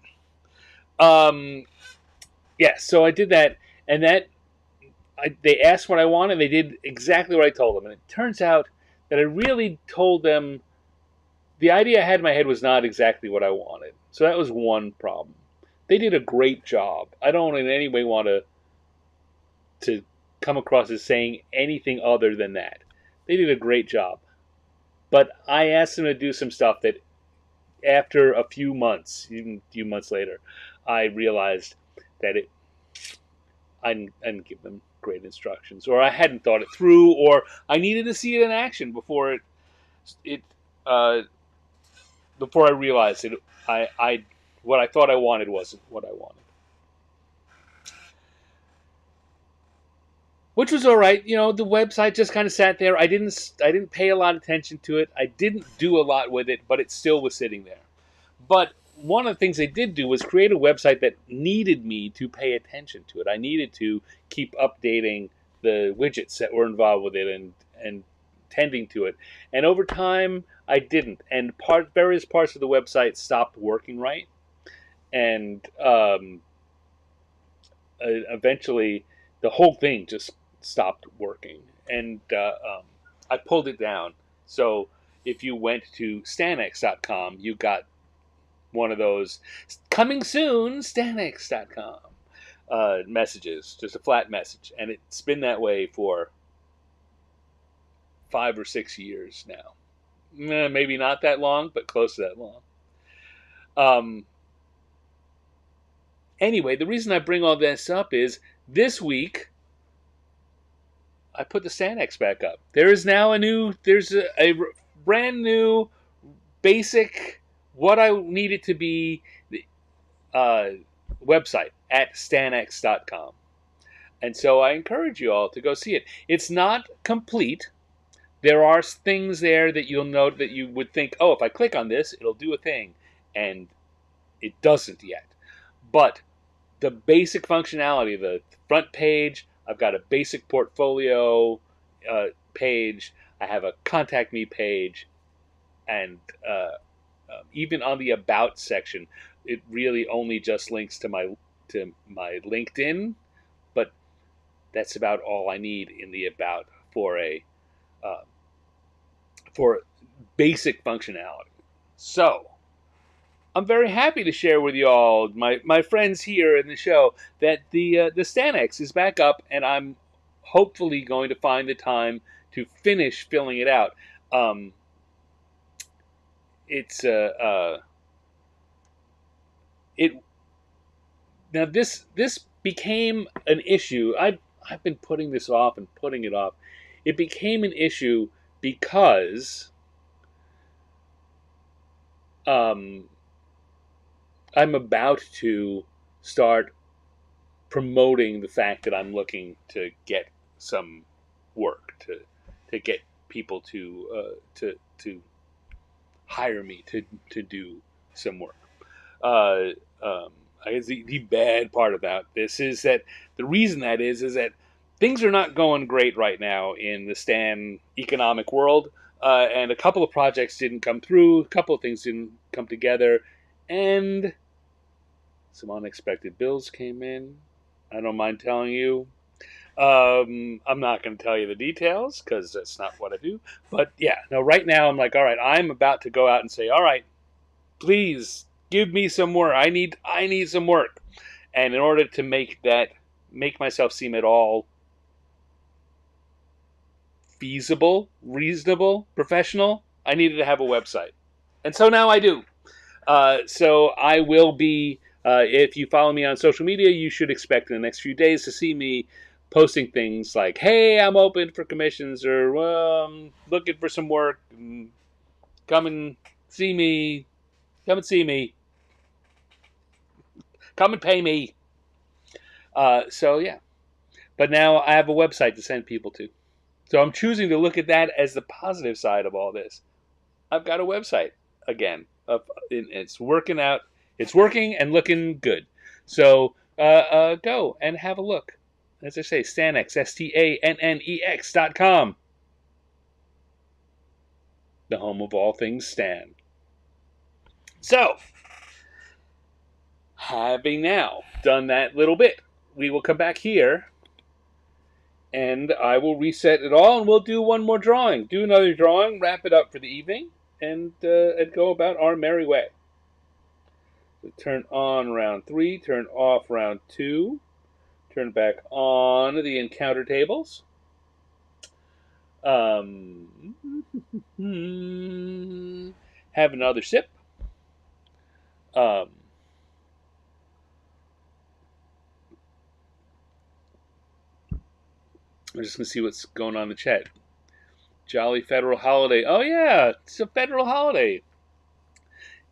Yeah, so I did that, and they asked what I wanted. They did exactly what I told them, and it turns out that I really told them the idea I had in my head was not exactly what I wanted. So that was one problem. They did a great job. I don't in any way want to come across as saying anything other than that. They did a great job. But I asked them to do some stuff that after a few months, even a few months later, I realized that I didn't give them great instructions, or I hadn't thought it through, or I needed to see it in action before uh, before I realized it. I what I thought I wanted wasn't what I wanted, which was all right. You know, the website just kind of sat there. I didn't pay a lot of attention to it. I didn't do a lot with it, but it still was sitting there. But one of the things they did do was create a website that needed me to pay attention to it. I needed to keep updating the widgets that were involved with it and tending to it. And over time, I didn't. And various parts of the website stopped working right. And eventually, the whole thing just stopped working. And I pulled it down. So if you went to Stannex.com, you got one of those coming soon, Stannex.com messages, just a flat message. And it's been that way for 5 or 6 years now. Maybe not that long, but close to that long. Anyway, the reason I bring all this up is this week I put the Stannex back up. There's a brand new basic what I need it to be website at Stannex.com. And so I encourage you all to go see it. It's not complete. There are things there that you'll note that you would think, oh, if I click on this, it'll do a thing. And it doesn't yet. But the basic functionality, the front page, I've got a basic portfolio page. I have a contact me page. And even on the about section, it really only just links to my LinkedIn, but that's about all I need in the about for a for basic functionality. So I'm very happy to share with you all, my friends here in the show, that the Stanex is back up, and I'm hopefully going to find the time to finish filling it out. It's it now this became an issue. I've been putting this off and putting it off. It became an issue because I'm about to start promoting the fact that I'm looking to get some work, to get people to hire me to do some work. Uh, I guess the bad part about this is that the reason that is that things are not going great right now in the Stan economic world, and a couple of projects didn't come through, a couple of things didn't come together, and some unexpected bills came in. I don't mind telling you. I'm not going to tell you the details because that's not what I do. But yeah, no, right now I'm like, all right, I'm about to go out and say, all right, please give me some work. I need some work. And in order to make myself seem at all feasible, reasonable, professional, I needed to have a website. And so now I do. So I will be, if you follow me on social media, you should expect in the next few days to see me posting things like, hey, I'm open for commissions, or well, I'm looking for some work. Come and see me. Come and see me. Come and pay me. So yeah. But now I have a website to send people to. So I'm choosing to look at that as the positive side of all this. I've got a website again. It's working out. It's working and looking good. So go and have a look. As I say, Stanex, STANNEX.com. The home of all things Stan. So, having now done that little bit, we will come back here and I will reset it all and we'll do one more drawing. Do another drawing, wrap it up for the evening, and go about our merry way. So turn on round 3, turn off round 2, turn back on the encounter tables. Have another sip. I'm just going to see what's going on in the chat. Jolly federal holiday. Oh, yeah, it's a federal holiday.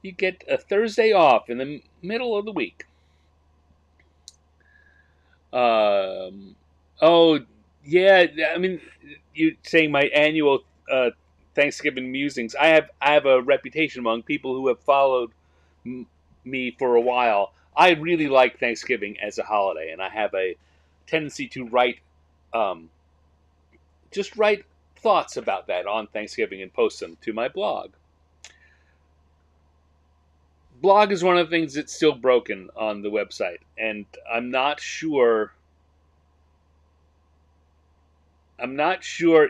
You get a Thursday off in the middle of the week. Oh, yeah, I mean, you're saying my annual Thanksgiving musings. I have a reputation among people who have followed me for a while. I really like Thanksgiving as a holiday, and I have a tendency to write thoughts about that on Thanksgiving and post them to my blog. Blog is one of the things that's still broken on the website, and I'm not sure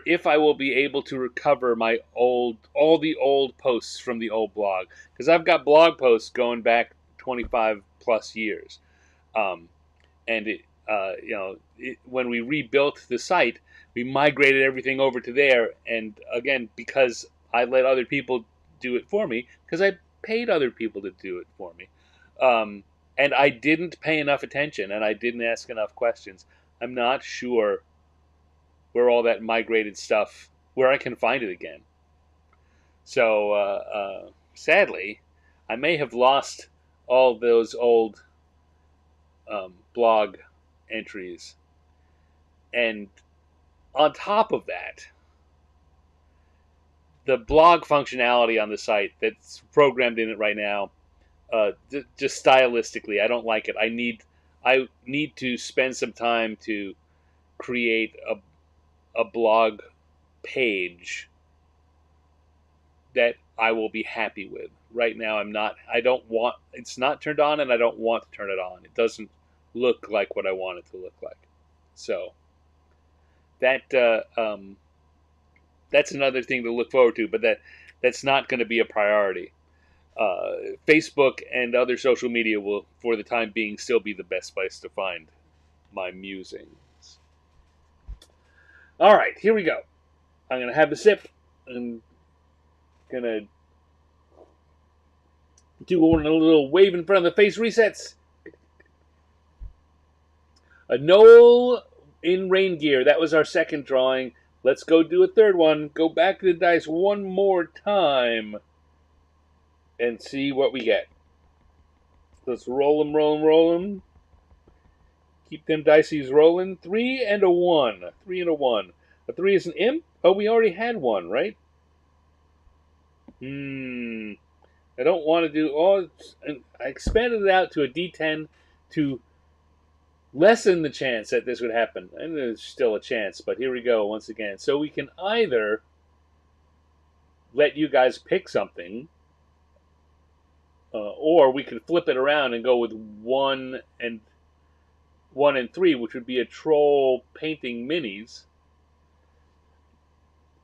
if I will be able to recover all the old posts from the old blog, because I've got blog posts going back 25 plus years, and when we rebuilt the site, we migrated everything over to there, and again, because I let other people do it for me, because I paid other people to do it for me, and I didn't pay enough attention, and I didn't ask enough questions. I'm not sure where all that migrated stuff, where I can find it again. So sadly, I may have lost all those old blog entries, And on top of that, the blog functionality on the site that's programmed in it right now, just stylistically, I don't like it. I need to spend some time to create a blog page that I will be happy with. Right now, I'm not. I don't want. It's not turned on, and I don't want to turn it on. It doesn't look like what I want it to look like. So that that's another thing to look forward to. But that's not going to be a priority. Facebook and other social media will, for the time being, still be the best place to find my musings. All right, here we go. I'm going to have a sip. I'm going to do a little wave in front of the face resets. A Gnoll in rain gear. That was our second drawing. Let's go do a third one. Go back to the dice one more time and see what we get. Let's roll them, roll them, roll them. Keep them dices rolling. 3 and a 1. 3 and a 1. A 3 is an imp? Oh, we already had one, right? I don't want to do all. I expanded it out to a D10 to lessen the chance that this would happen. And there's still a chance, but here we go once again. So we can either let you guys pick something, or we can flip it around and go with 1 and 3, which would be a troll painting minis.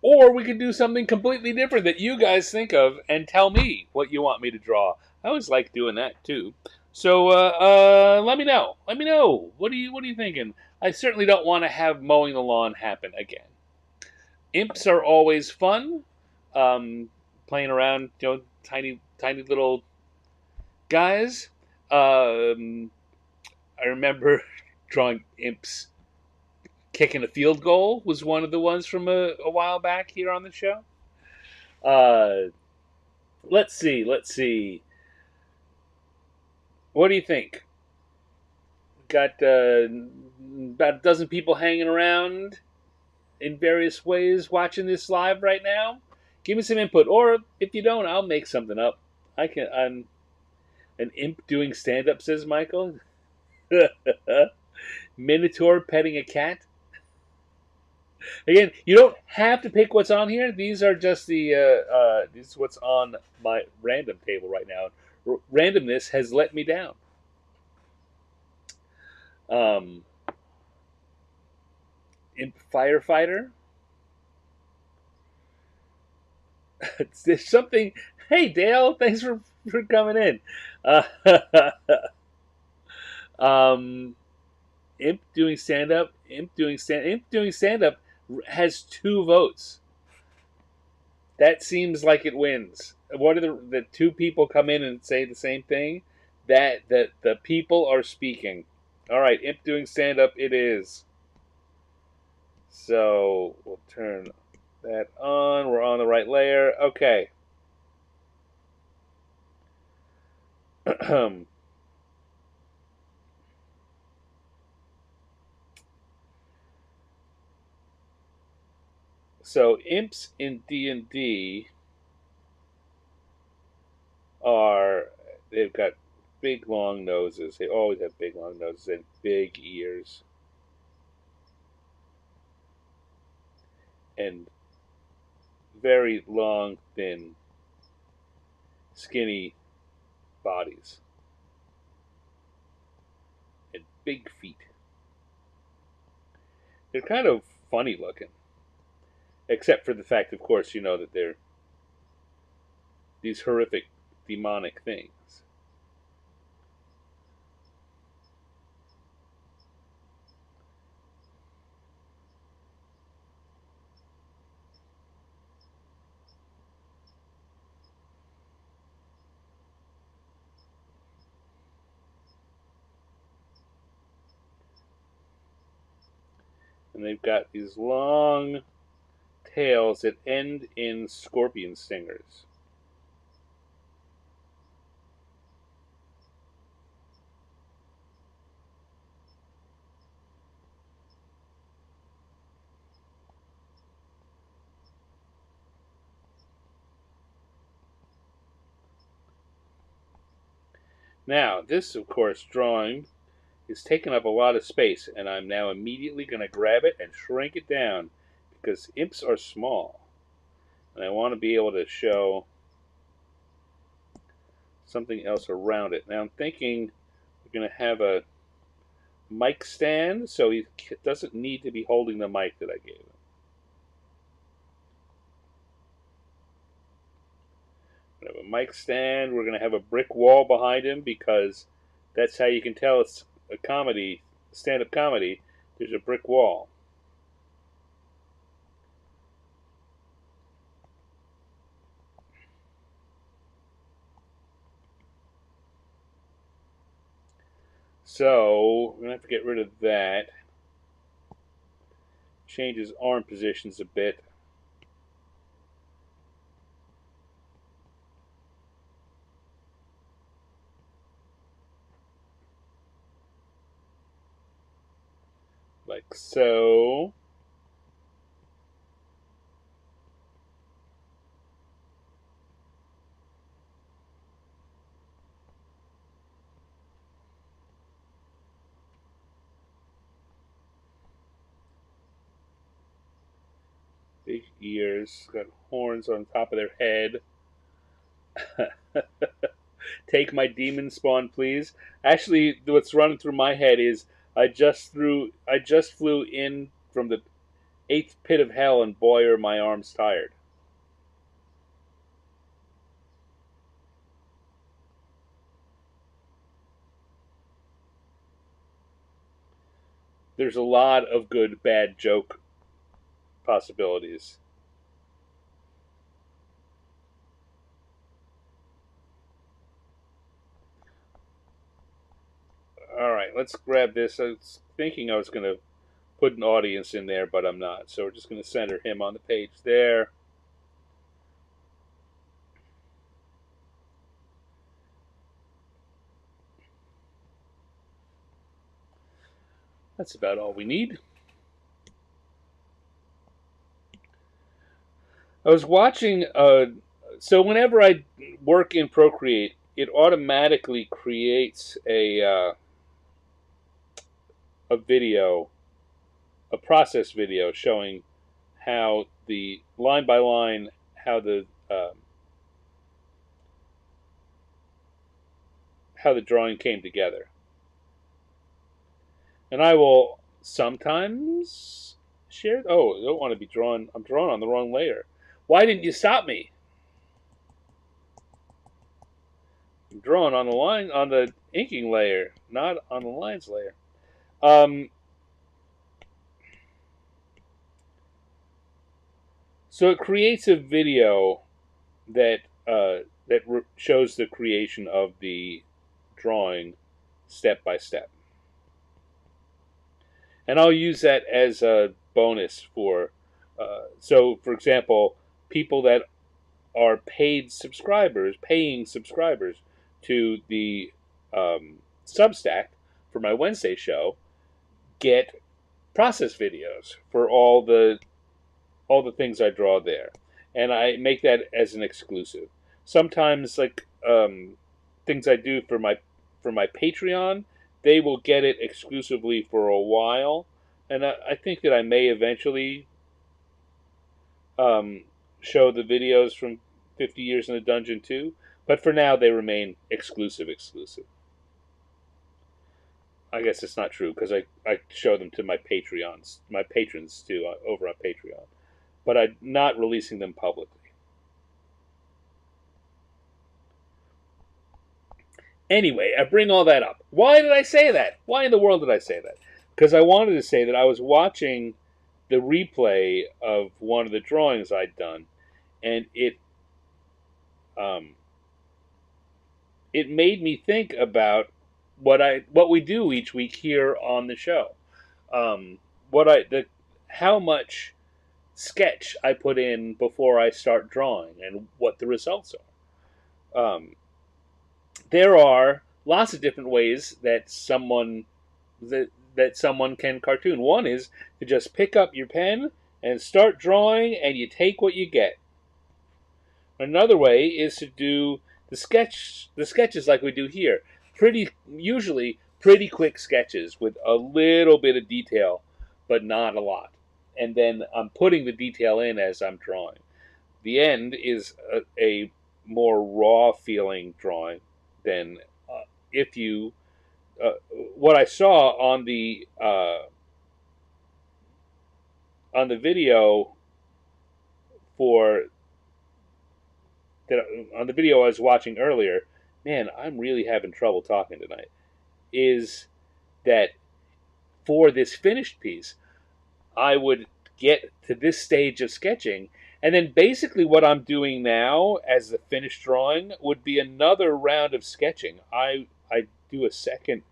Or we could do something completely different that you guys think of and tell me what you want me to draw. I always like doing that too. So let me know. Let me know. What are you thinking? I certainly don't want to have mowing the lawn happen again. Imps are always fun. Playing around, tiny little guys. I remember drawing imps kicking a field goal was one of the ones from a while back here on the show. Let's see. What do you think? Got about a dozen people hanging around in various ways watching this live right now. Give me some input, or if you don't, I'll make something up. I'm an imp doing stand-up, says Michael. Minotaur petting a cat. Again, you don't have to pick what's on here. These are just this is what's on my random table right now. Randomness has let me down. Imp firefighter. There's something. Hey Dale, thanks for coming in. Imp doing stand up. Imp doing stand up has 2 votes. That seems like it wins. What are the 2 people come in and say the same thing? That the people are speaking. All right, Imp doing stand up. It is. So we'll turn that on. We're on the right layer. Okay. So imps in D&D they've got big long noses. They always have big long noses and big ears. And very long, thin, skinny bodies. And big feet. They're kind of funny looking. Except for the fact, of course, that they're these horrific, demonic things. And they've got these long tails that end in scorpion stingers. Now, this, of course, drawing is taking up a lot of space, and I'm now immediately going to grab it and shrink it down because imps are small. And I want to be able to show something else around it. Now I'm thinking we're going to have a mic stand, so he doesn't need to be holding the mic that I gave him. We're going to have a mic stand. We're going to have a brick wall behind him because that's how you can tell it's a comedy, stand-up comedy. There's a brick wall. So we're going to have to get rid of that. Change his arm positions a bit. Like so. Big ears, got horns on top of their head. Take my demon spawn, please. Actually, what's running through my head is I just flew in from the 8th pit of hell, and boy, are my arms tired. There's a lot of good bad joke possibilities. All right, let's grab this. I was thinking I was going to put an audience in there, but I'm not. So we're just going to center him on the page there. That's about all we need. I was watching. So whenever I work in Procreate, it automatically creates a video, a process video showing how the line by line, how the drawing came together. And I will sometimes share. Oh, I don't want to be drawn. I'm drawn on the wrong layer. Why didn't you stop me? I'm drawn on the line, on the inking layer, not on the lines layer. So it creates a video that shows the creation of the drawing step by step. And I'll use that as a bonus for, so for example, people that are paying subscribers to the Substack for my Wednesday show get process videos for all the things I draw there, and I make that as an exclusive. Sometimes, like things I do for my Patreon, they will get it exclusively for a while, and I think that I may eventually show the videos from 50 Years in the Dungeon too, but for now they remain exclusive. I guess it's not true because I show them to my patrons too over on Patreon, but I'm not releasing them publicly. Anyway, I bring all that up. Why did I say that? Why in the world did I say that? Because I wanted to say that I was watching the replay of one of the drawings I'd done, and it made me think about what we do each week here on the show. How much sketch I put in before I start drawing, and what the results are. There are lots of different ways that someone can cartoon. One is to just pick up your pen and start drawing, and you take what you get. Another way is to do the sketches like we do here. usually pretty quick sketches with a little bit of detail, but not a lot. And then I'm putting the detail in as I'm drawing. The end is a more raw feeling drawing than if you uh, what I saw on the video for that on the video I was watching earlier. Man, I'm really having trouble talking tonight. Is that for this finished piece, I would get to this stage of sketching, and then basically what I'm doing now as the finished drawing would be another round of sketching. I do a second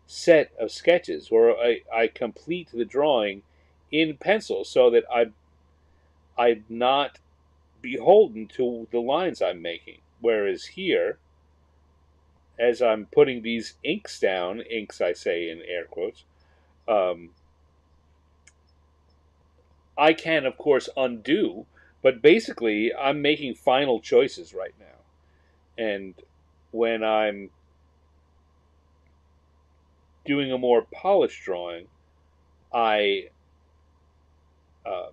set of sketches where I complete the drawing in pencil so that I'm not beholden to the lines I'm making. Whereas here, as I'm putting these inks down, inks I say in air quotes, um, I can, of course, undo, but basically, I'm making final choices right now. And when I'm doing a more polished drawing, I um,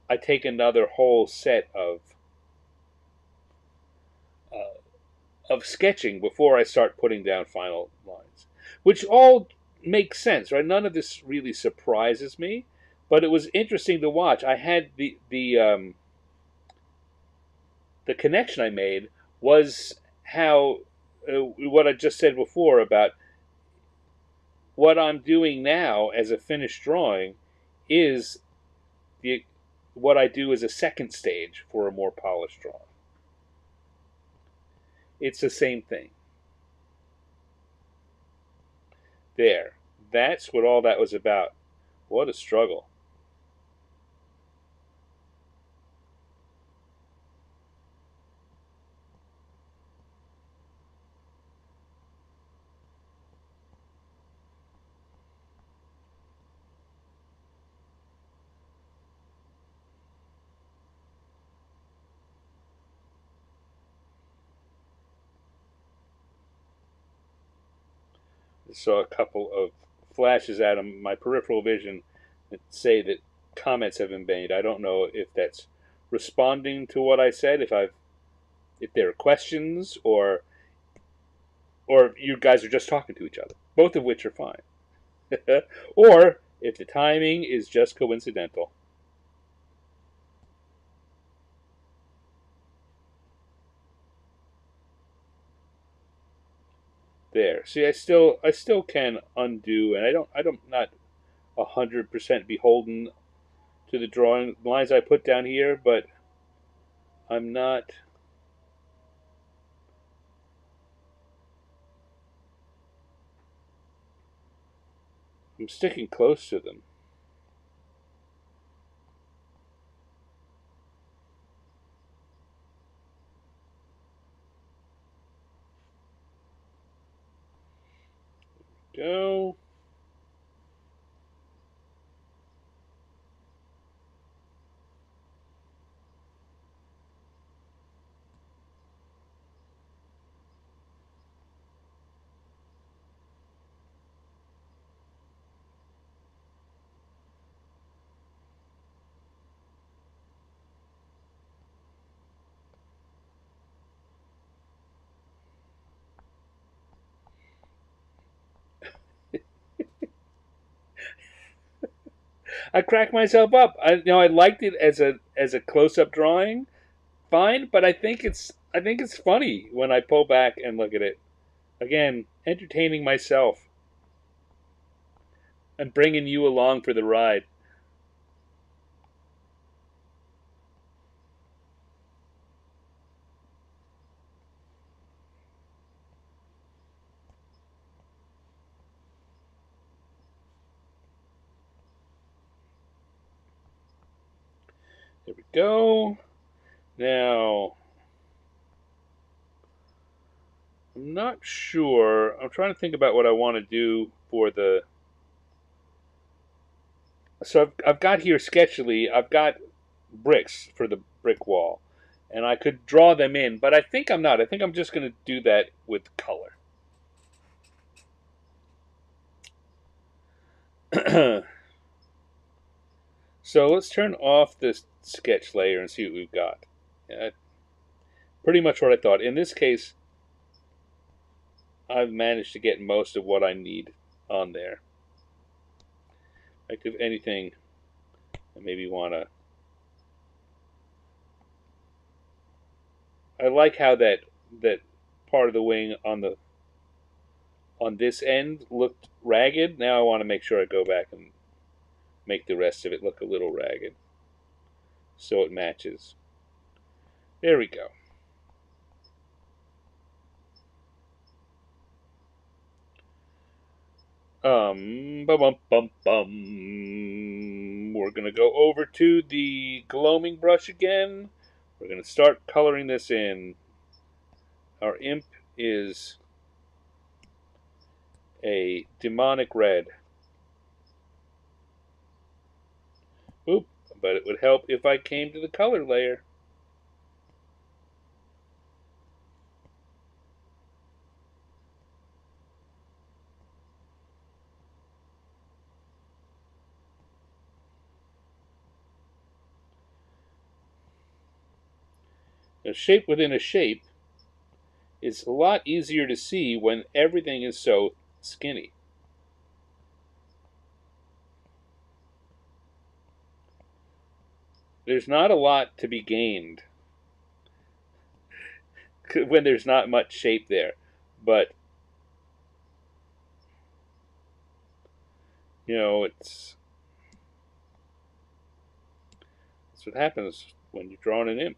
I take another whole set uh, of sketching before I start putting down final lines, which all makes sense, right? None of this really surprises me, but it was interesting to watch. I had the connection I made was how what I just said before about what I'm doing now as a finished drawing is the what I do as a second stage for a more polished drawing. It's the same thing. There. That's what all that was about. What a struggle. I saw a couple of flashes out of my peripheral vision that say that comments have been made. I don't know if that's responding to what I said, if there are questions, or if you guys are just talking to each other, both of which are fine. Or if the timing is just coincidental. There. See, I still can undo, and I'm not 100% beholden to the drawing lines I put down here, but I'm not. I'm sticking close to them. Go. I cracked myself up. I liked it as a close up drawing, fine, but I think it's funny when I pull back and look at it. Again, entertaining myself and bringing you along for the ride. There we go. Now, I'm not sure. I'm trying to think about what I want to do for the. So I've got here sketchily. I've got bricks for the brick wall, And I could draw them in, but I think I'm not. I think I'm just going to do that with color. So let's turn off this sketch layer and see what we've got. Pretty much what I thought. In this case, I've managed to get most of what I need on there. Like, if anything, I maybe want to... I like how that part of the wing on this end looked ragged. Now I want to make sure I go back and make the rest of it look a little ragged, so it matches. There we go. Bum bum bum. We're gonna go over to the gloaming brush again. We're gonna start coloring this in. Our imp is a demonic red. Oop, but it would help if I came to the color layer. A shape within a shape is a lot easier to see when everything is so skinny. There's not a lot to be gained when there's not much shape there, but that's what happens when you're drawing an imp.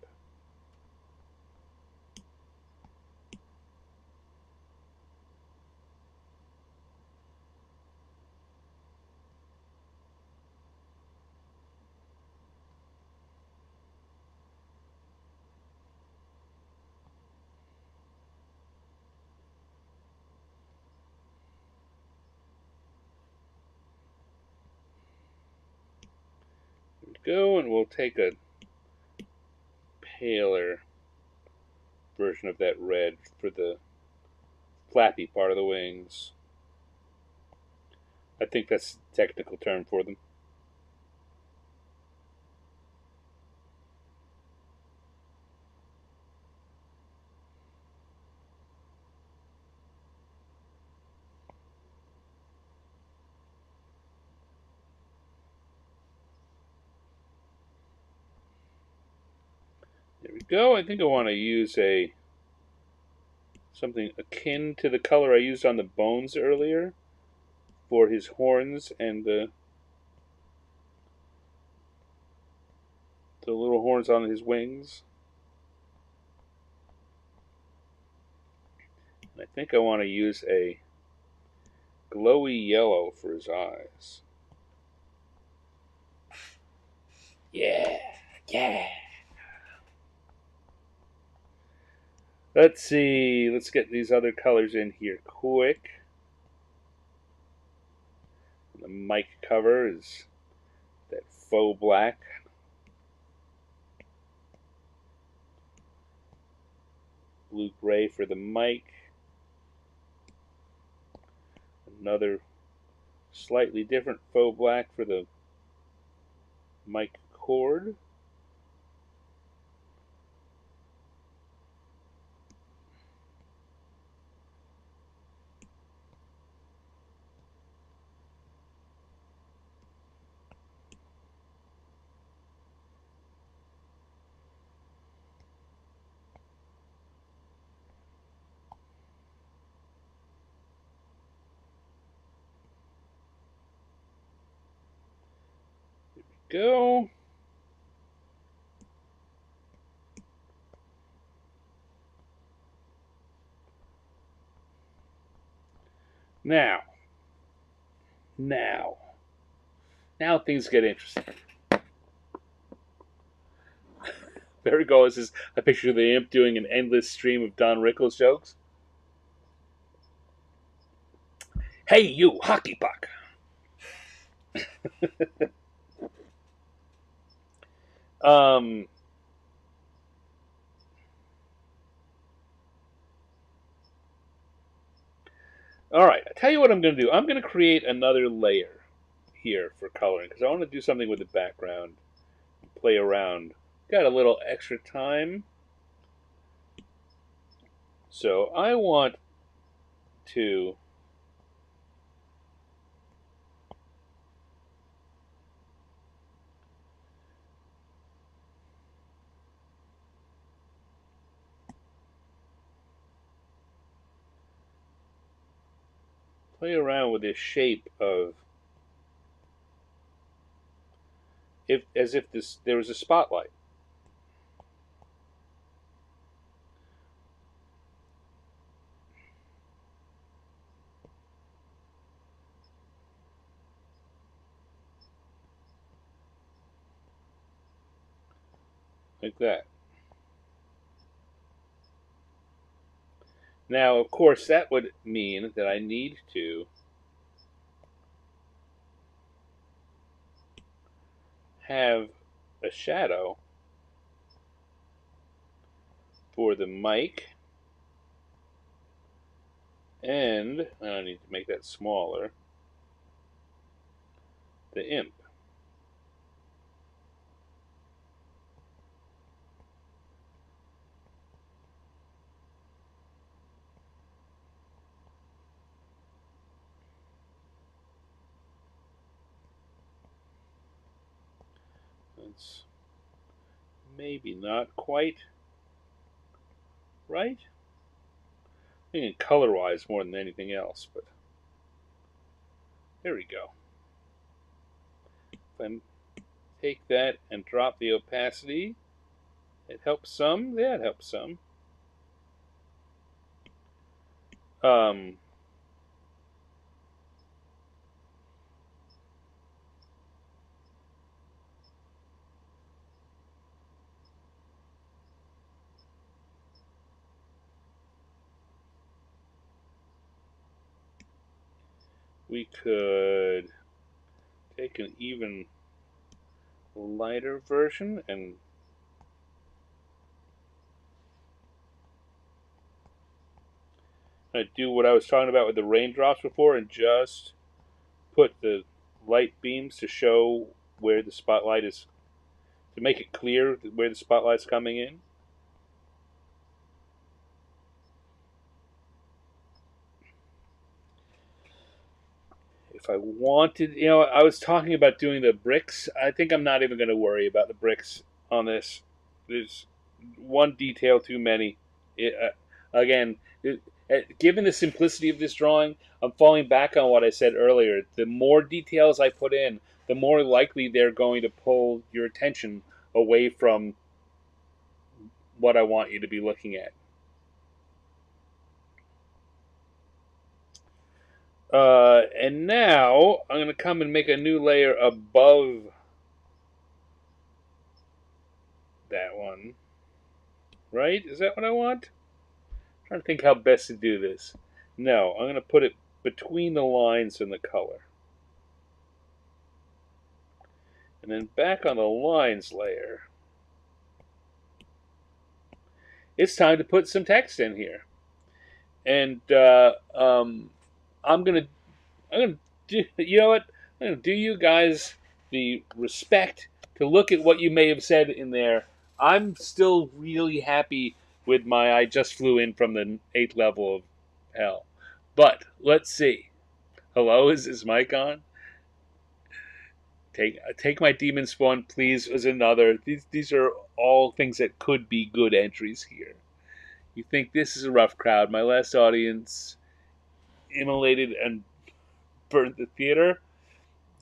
Go, and we'll take a paler version of that red for the flappy part of the wings. I think that's the technical term for them. There we go. I think I want to use something akin to the color I used on the bones earlier for his horns and the little horns on his wings. And I think I want to use a glowy yellow for his eyes. Yeah, yeah. Let's see. Let's get these other colors in here quick. The mic cover is that faux black. Blue-gray for the mic. Another slightly different faux black for the mic cord. Go. Now things get interesting. There we go. This is a picture of the imp doing an endless stream of Don Rickles jokes. Hey, you, hockey puck. tell you what I'm going to do. I'm going to create another layer here for coloring because I want to do something with the background, play around. Got a little extra time, so I want to play around with this shape of as if there was a spotlight. Like that. Now, of course, that would mean that I need to have a shadow for the mic, and I need to make that smaller, the imp. It's maybe not quite right. I think color-wise more than anything else, but there we go. If I take that and drop the opacity, it helps some. Yeah, it helps some. We could take an even lighter version and do what I was talking about with the raindrops before and just put the light beams to show where the spotlight is, to make it clear where the spotlight's coming in. If I wanted, I was talking about doing the bricks. I think I'm not even going to worry about the bricks on this. There's one detail too many. Again, given the simplicity of this drawing, I'm falling back on what I said earlier. The more details I put in, the more likely they're going to pull your attention away from what I want you to be looking at. And now I'm going to come and make a new layer above that one. Right? Is that what I want? I'm trying to think how best to do this. No, I'm going to put it between the lines and the color. And then back on the lines layer, it's time to put some text in here. And I'm gonna do, you know what? I'm gonna do you guys the respect to look at what you may have said in there. I'm still really happy with my I just flew in from the 8th level of hell. But let's see. Hello, is this mic on? Take my demon spawn, please, as another. These are all things that could be good entries here. You think this is a rough crowd? My last audience immolated and burnt the theater.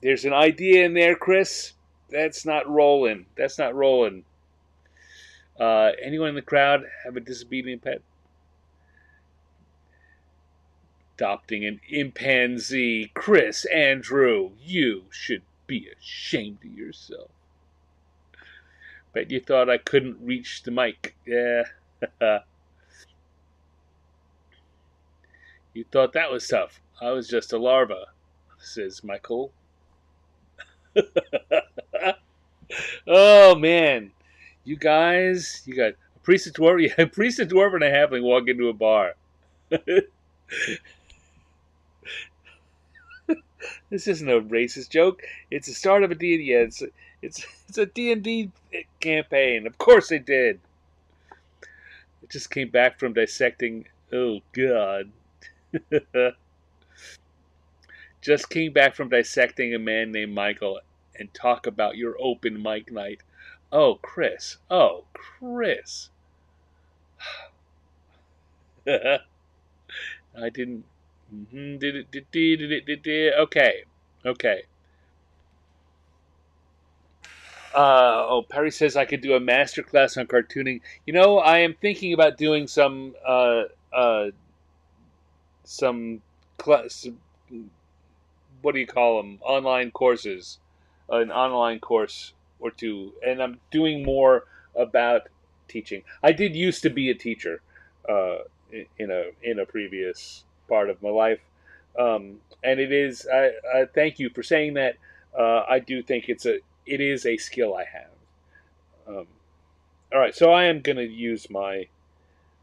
There's an idea in there, Chris. That's not rolling. That's not rolling. Anyone in the crowd have a disobedient pet? Adopting an impanzee. Chris, Andrew, you should be ashamed of yourself. Bet you thought I couldn't reach the mic. Yeah. You thought that was tough. I was just a larva, says Michael. Oh, man. You guys, you got a priest, a dwarf, yeah, a priest, a dwarf, and a halfling walk into a bar. This isn't a racist joke. It's the start of a D&D. Yeah, it's a D&D campaign. Of course they did. I just came back from dissecting. Oh God. Just came back from dissecting a man named Michael, and talk about your open mic night. Oh, Chris. Oh, Chris. I didn't. Okay. Okay. Perry says I could do a master class on cartooning. You know, I am thinking about doing some class. What do you call them? Online courses, an online course or two, and I'm doing more about teaching. I did used to be a teacher, uh, in a previous part of my life, and it is. I thank you for saying that. I do think it is a skill I have. All right, so I am going to use my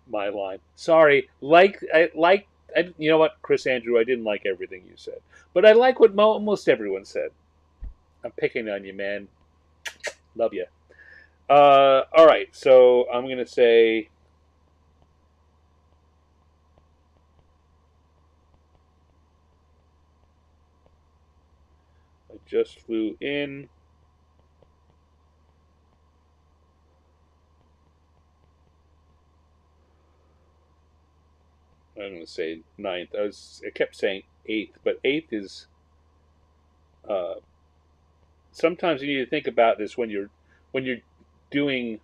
line. Sorry, you know what, Chris Andrew, I didn't like everything you said, but I like what most everyone said. I'm picking on you, man. Love you. All right, so I'm gonna say. I just flew in. I'm going to say ninth. I kept saying eighth, but eighth is. Uh, Sometimes you need to think about this when you're doing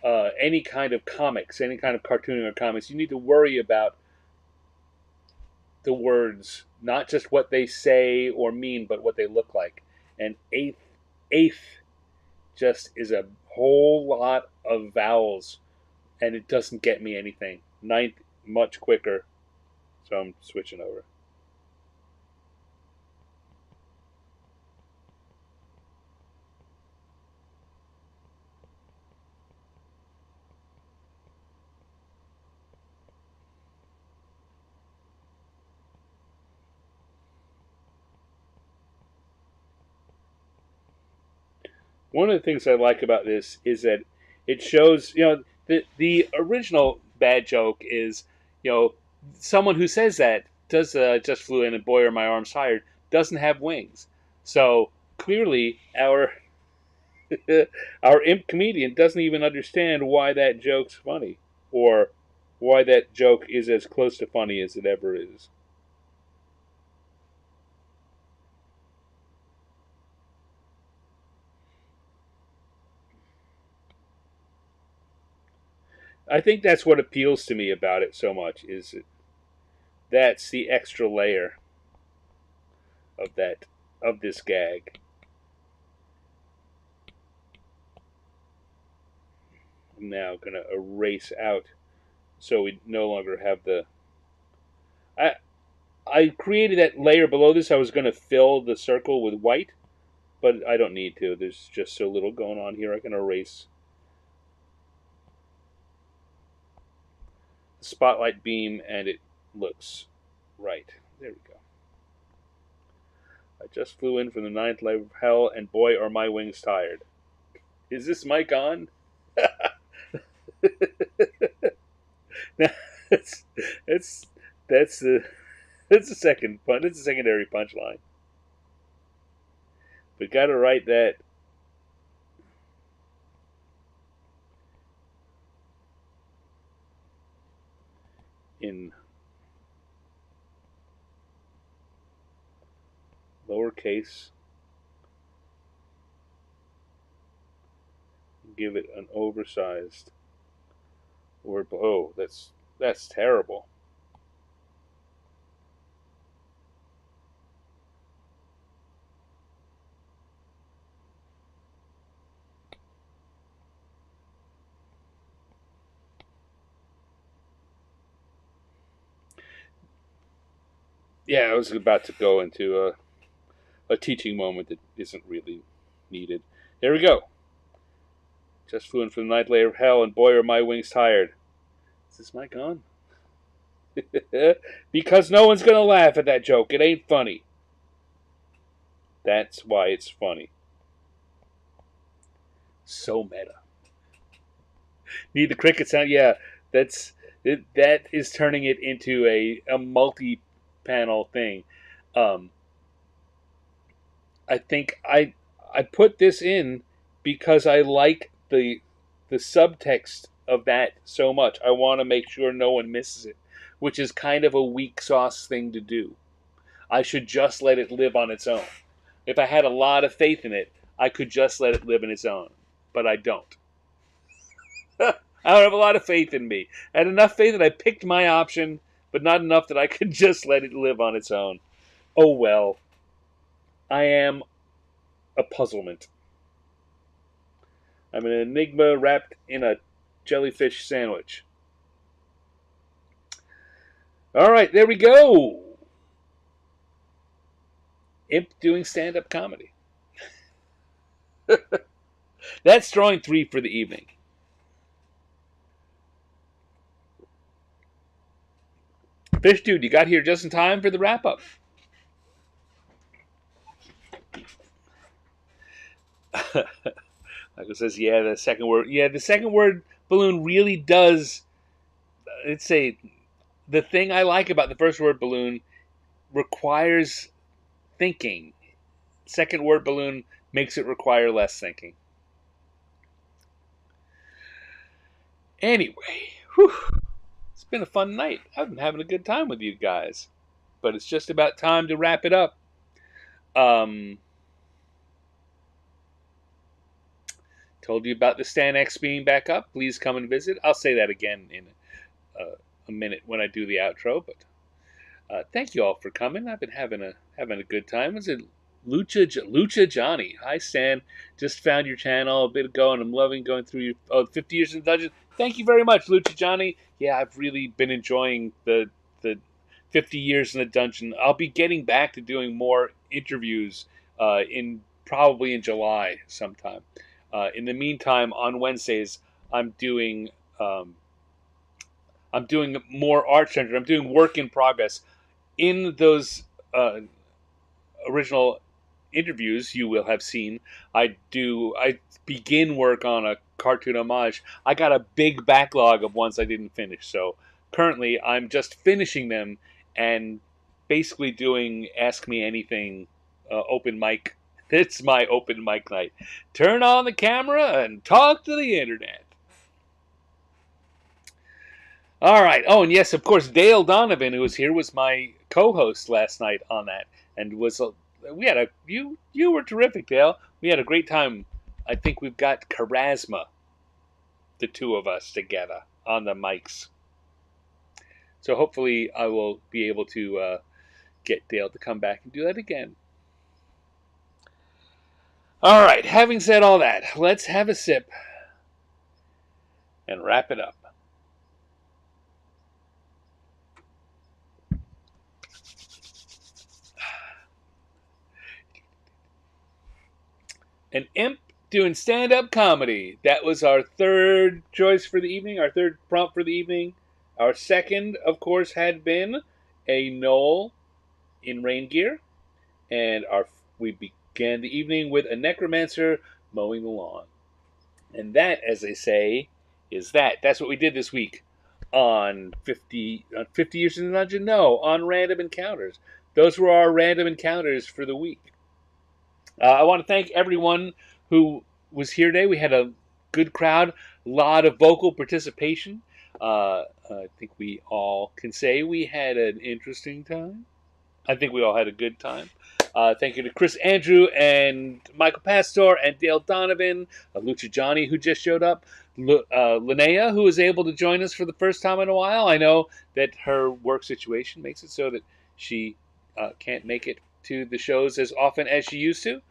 any kind of comics, any kind of cartooning or comics. You need to worry about the words, not just what they say or mean, but what they look like. And eighth just is a whole lot of vowels, and it doesn't get me anything. Ninth, much quicker, so I'm switching over. One of the things I like about this is that it shows, the original bad joke is, you know, someone who says that does just flew in and boy are my arms tired doesn't have wings. So clearly our imp comedian doesn't even understand why that joke's funny, or why that joke is as close to funny as it ever is. I think that's what appeals to me about it so much is that's the extra layer of that of this gag. I'm now gonna erase out so we no longer have the. I I created that layer below this. I was gonna fill the circle with white, but I don't need to. There's just so little going on here. I can erase the spotlight beam and it looks right. There we go. I just flew in from the ninth layer of hell, and boy, are my wings tired. Is this mic on? Now, that's that's that's the that's the second punch. That's the secondary punchline. But gotta write that in lowercase. Give it an oversized word. Oh, that's terrible. Yeah, I was about to go into a teaching moment that isn't really needed. There we go. Just flew in from the ninth layer of hell, and boy, are my wings tired. Is this mic on? Because no one's going to laugh at that joke. It ain't funny. That's why it's funny. So meta. Need the cricket sound? Yeah, that is turning it into a multi-panel thing. Um, I think I put this in because I like the subtext of that so much. I want to make sure no one misses it, which is kind of a weak sauce thing to do. I should just let it live on its own. If I had a lot of faith in it, I could just let it live on its own, but I don't. I don't have a lot of faith in me. I had enough faith that I picked my option, but not enough that I could just let it live on its own. Oh well. I am a puzzlement. I'm an enigma wrapped in a jellyfish sandwich. All right, there we go. Imp doing stand-up comedy. That's drawing 3 for the evening. Fish Dude, you got here just in time for the wrap-up. Michael says, yeah, the second word. Yeah, the second word balloon really does. Let's say the thing I like about the first word balloon requires thinking. Second word balloon makes it require less thinking. Anyway, whew, it's been a fun night. I've been having a good time with you guys. But it's just about time to wrap it up. Told you about the Stan X being back up. Please come and visit. I'll say that again in a minute when I do the outro. But thank you all for coming. I've been having a good time. Was it Lucha Johnny? Hi Stan. Just found your channel a bit ago, and I'm loving going through your 50 years in the dungeon. Thank you very much, Lucha Johnny. Yeah, I've really been enjoying the 50 years in the dungeon. I'll be getting back to doing more interviews probably in July sometime. In the meantime, on Wednesdays, I'm doing more art centered. I'm doing work in progress. In those original interviews, you will have seen I begin work on a cartoon homage. I got a big backlog of ones I didn't finish, so currently I'm just finishing them and basically doing Ask Me Anything open mic. It's my open mic night. Turn on the camera and talk to the internet. All right. Oh, and yes, of course, Dale Donovan, who was here, was my co-host last night on that, and you were terrific, Dale. We had a great time. I think we've got charisma, the two of us together on the mics. So hopefully, I will be able to get Dale to come back and do that again. All right, having said all that, let's have a sip and wrap it up. An imp doing stand-up comedy. That was our third choice for the evening, our third prompt for the evening. Our second, of course, had been a Gnoll in rain gear. And we began the evening with a Necromancer mowing the lawn. And that, as they say, is that. That's what we did this week on 50 Years in the Dungeon? No, on Random Encounters. Those were our random encounters for the week. I want to thank everyone who was here today. We had a good crowd, a lot of vocal participation. I think we all can say we had an interesting time. I think we all had a good time. Thank you to Chris Andrew and Michael Pastor and Dale Donovan, Lucha Johnny, who just showed up, Linnea, who was able to join us for the first time in a while. I know that her work situation makes it so that she can't make it to the shows as often as she used to.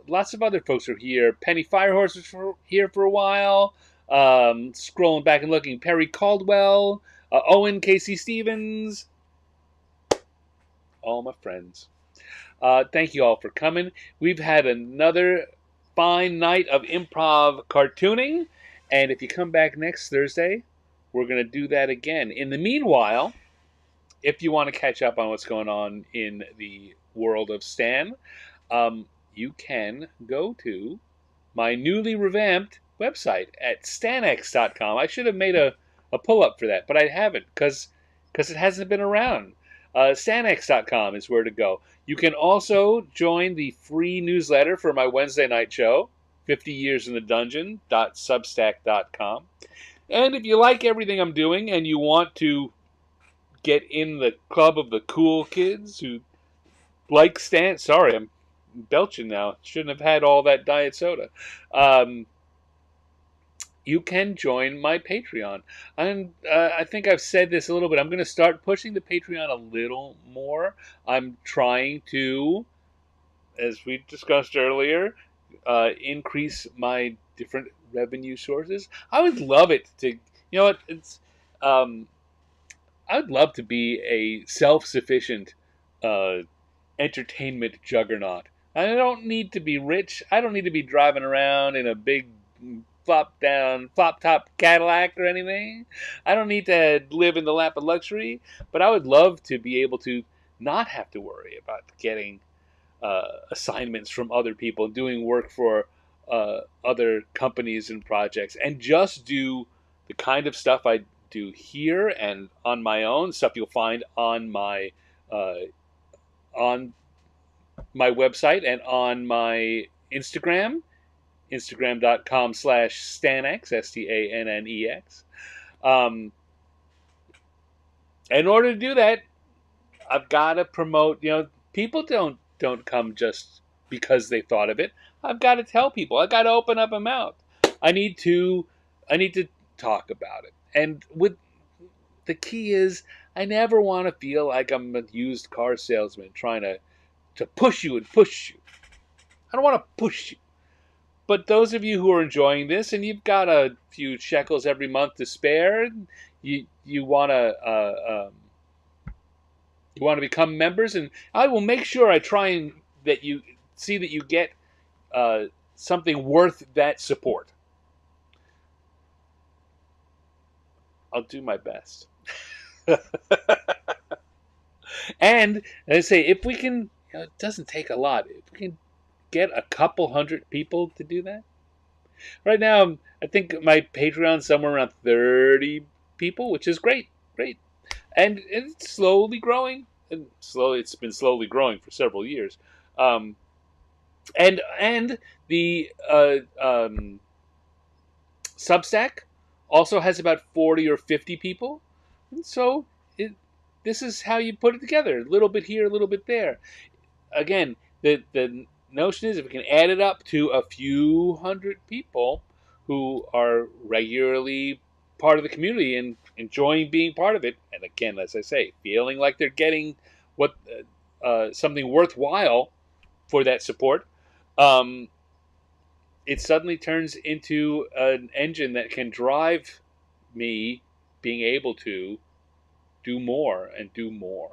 Lots of other folks are here. Penny Firehorse was here for a while. Scrolling back and looking, Perry Caldwell, Owen Casey Stevens, all my friends. Thank you all for coming. We've had another fine night of improv cartooning, and if you come back next Thursday, we're going to do that again. In the meanwhile, if you want to catch up on what's going on in the world of Stan, you can go to my newly revamped website at stanx.com. I should have made a pull up for that, but I haven't because it hasn't been around. Stanx.com is where to go. You can also join the free newsletter for my Wednesday night show, 50 Years in the Dungeon.substack.com. And if you like everything I'm doing and you want to get in the club of the cool kids who like Stan, sorry, I'm belching now. Shouldn't have had all that diet soda. Um, you can join my Patreon. I think I've said this a little bit. I'm going to start pushing the Patreon a little more. I'm trying to, as we discussed earlier, increase my different revenue sources. I would love it to, what, um, I would love to be a self-sufficient uh, entertainment juggernaut. I don't need to be rich. I don't need to be driving around in a big flop top Cadillac or anything. I don't need to live in the lap of luxury, but I would love to be able to not have to worry about getting assignments from other people, doing work for other companies and projects, and just do the kind of stuff I do here and on my own, stuff you'll find uh, on my website and on my Instagram, instagram.com/stanx, STANNEX. Um, in order to do that, I've got to promote. People don't come just because they thought of it. I've got to tell people. I've got to open up a mouth. I need to I need to talk about it. And with the key is, I never want to feel like I'm a used car salesman trying to push you and push you. I don't want to push you. But those of you who are enjoying this and you've got a few shekels every month to spare, you want to become members, and I will make sure I try and that you see that you get something worth that support. I'll do my best. And I say, if we can, it doesn't take a lot. If we can get a couple hundred people to do that. Right now, I think my Patreon's somewhere around 30 people, which is great, great. And it's slowly growing. And it's been slowly growing for several years. And the Substack also has about 40 or 50 people. And so this is how you put it together. A little bit here, a little bit there. Again, the notion is, if we can add it up to a few hundred people who are regularly part of the community and enjoying being part of it, and again, as I say, feeling like they're getting what something worthwhile for that support, it suddenly turns into an engine that can drive me being able to do more and do more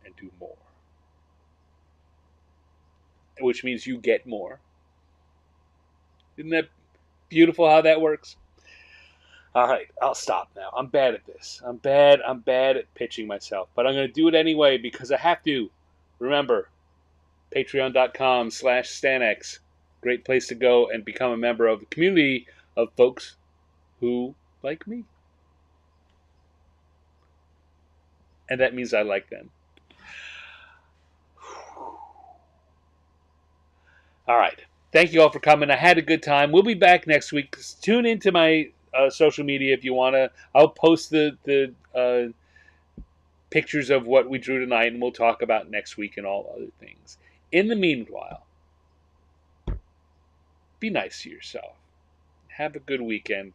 and do more. Which means you get more. Isn't that beautiful how that works? All right, I'll stop now. I'm bad at this. I'm bad at pitching myself, but I'm going to do it anyway because I have to. Remember, patreon.com/stanx. Great place to go and become a member of the community of folks who like me. And that means I like them. All right. Thank you all for coming. I had a good time. We'll be back next week. Tune into my social media if you want to. I'll post the pictures of what we drew tonight, and we'll talk about next week and all other things. In the meanwhile, be nice to yourself. Have a good weekend.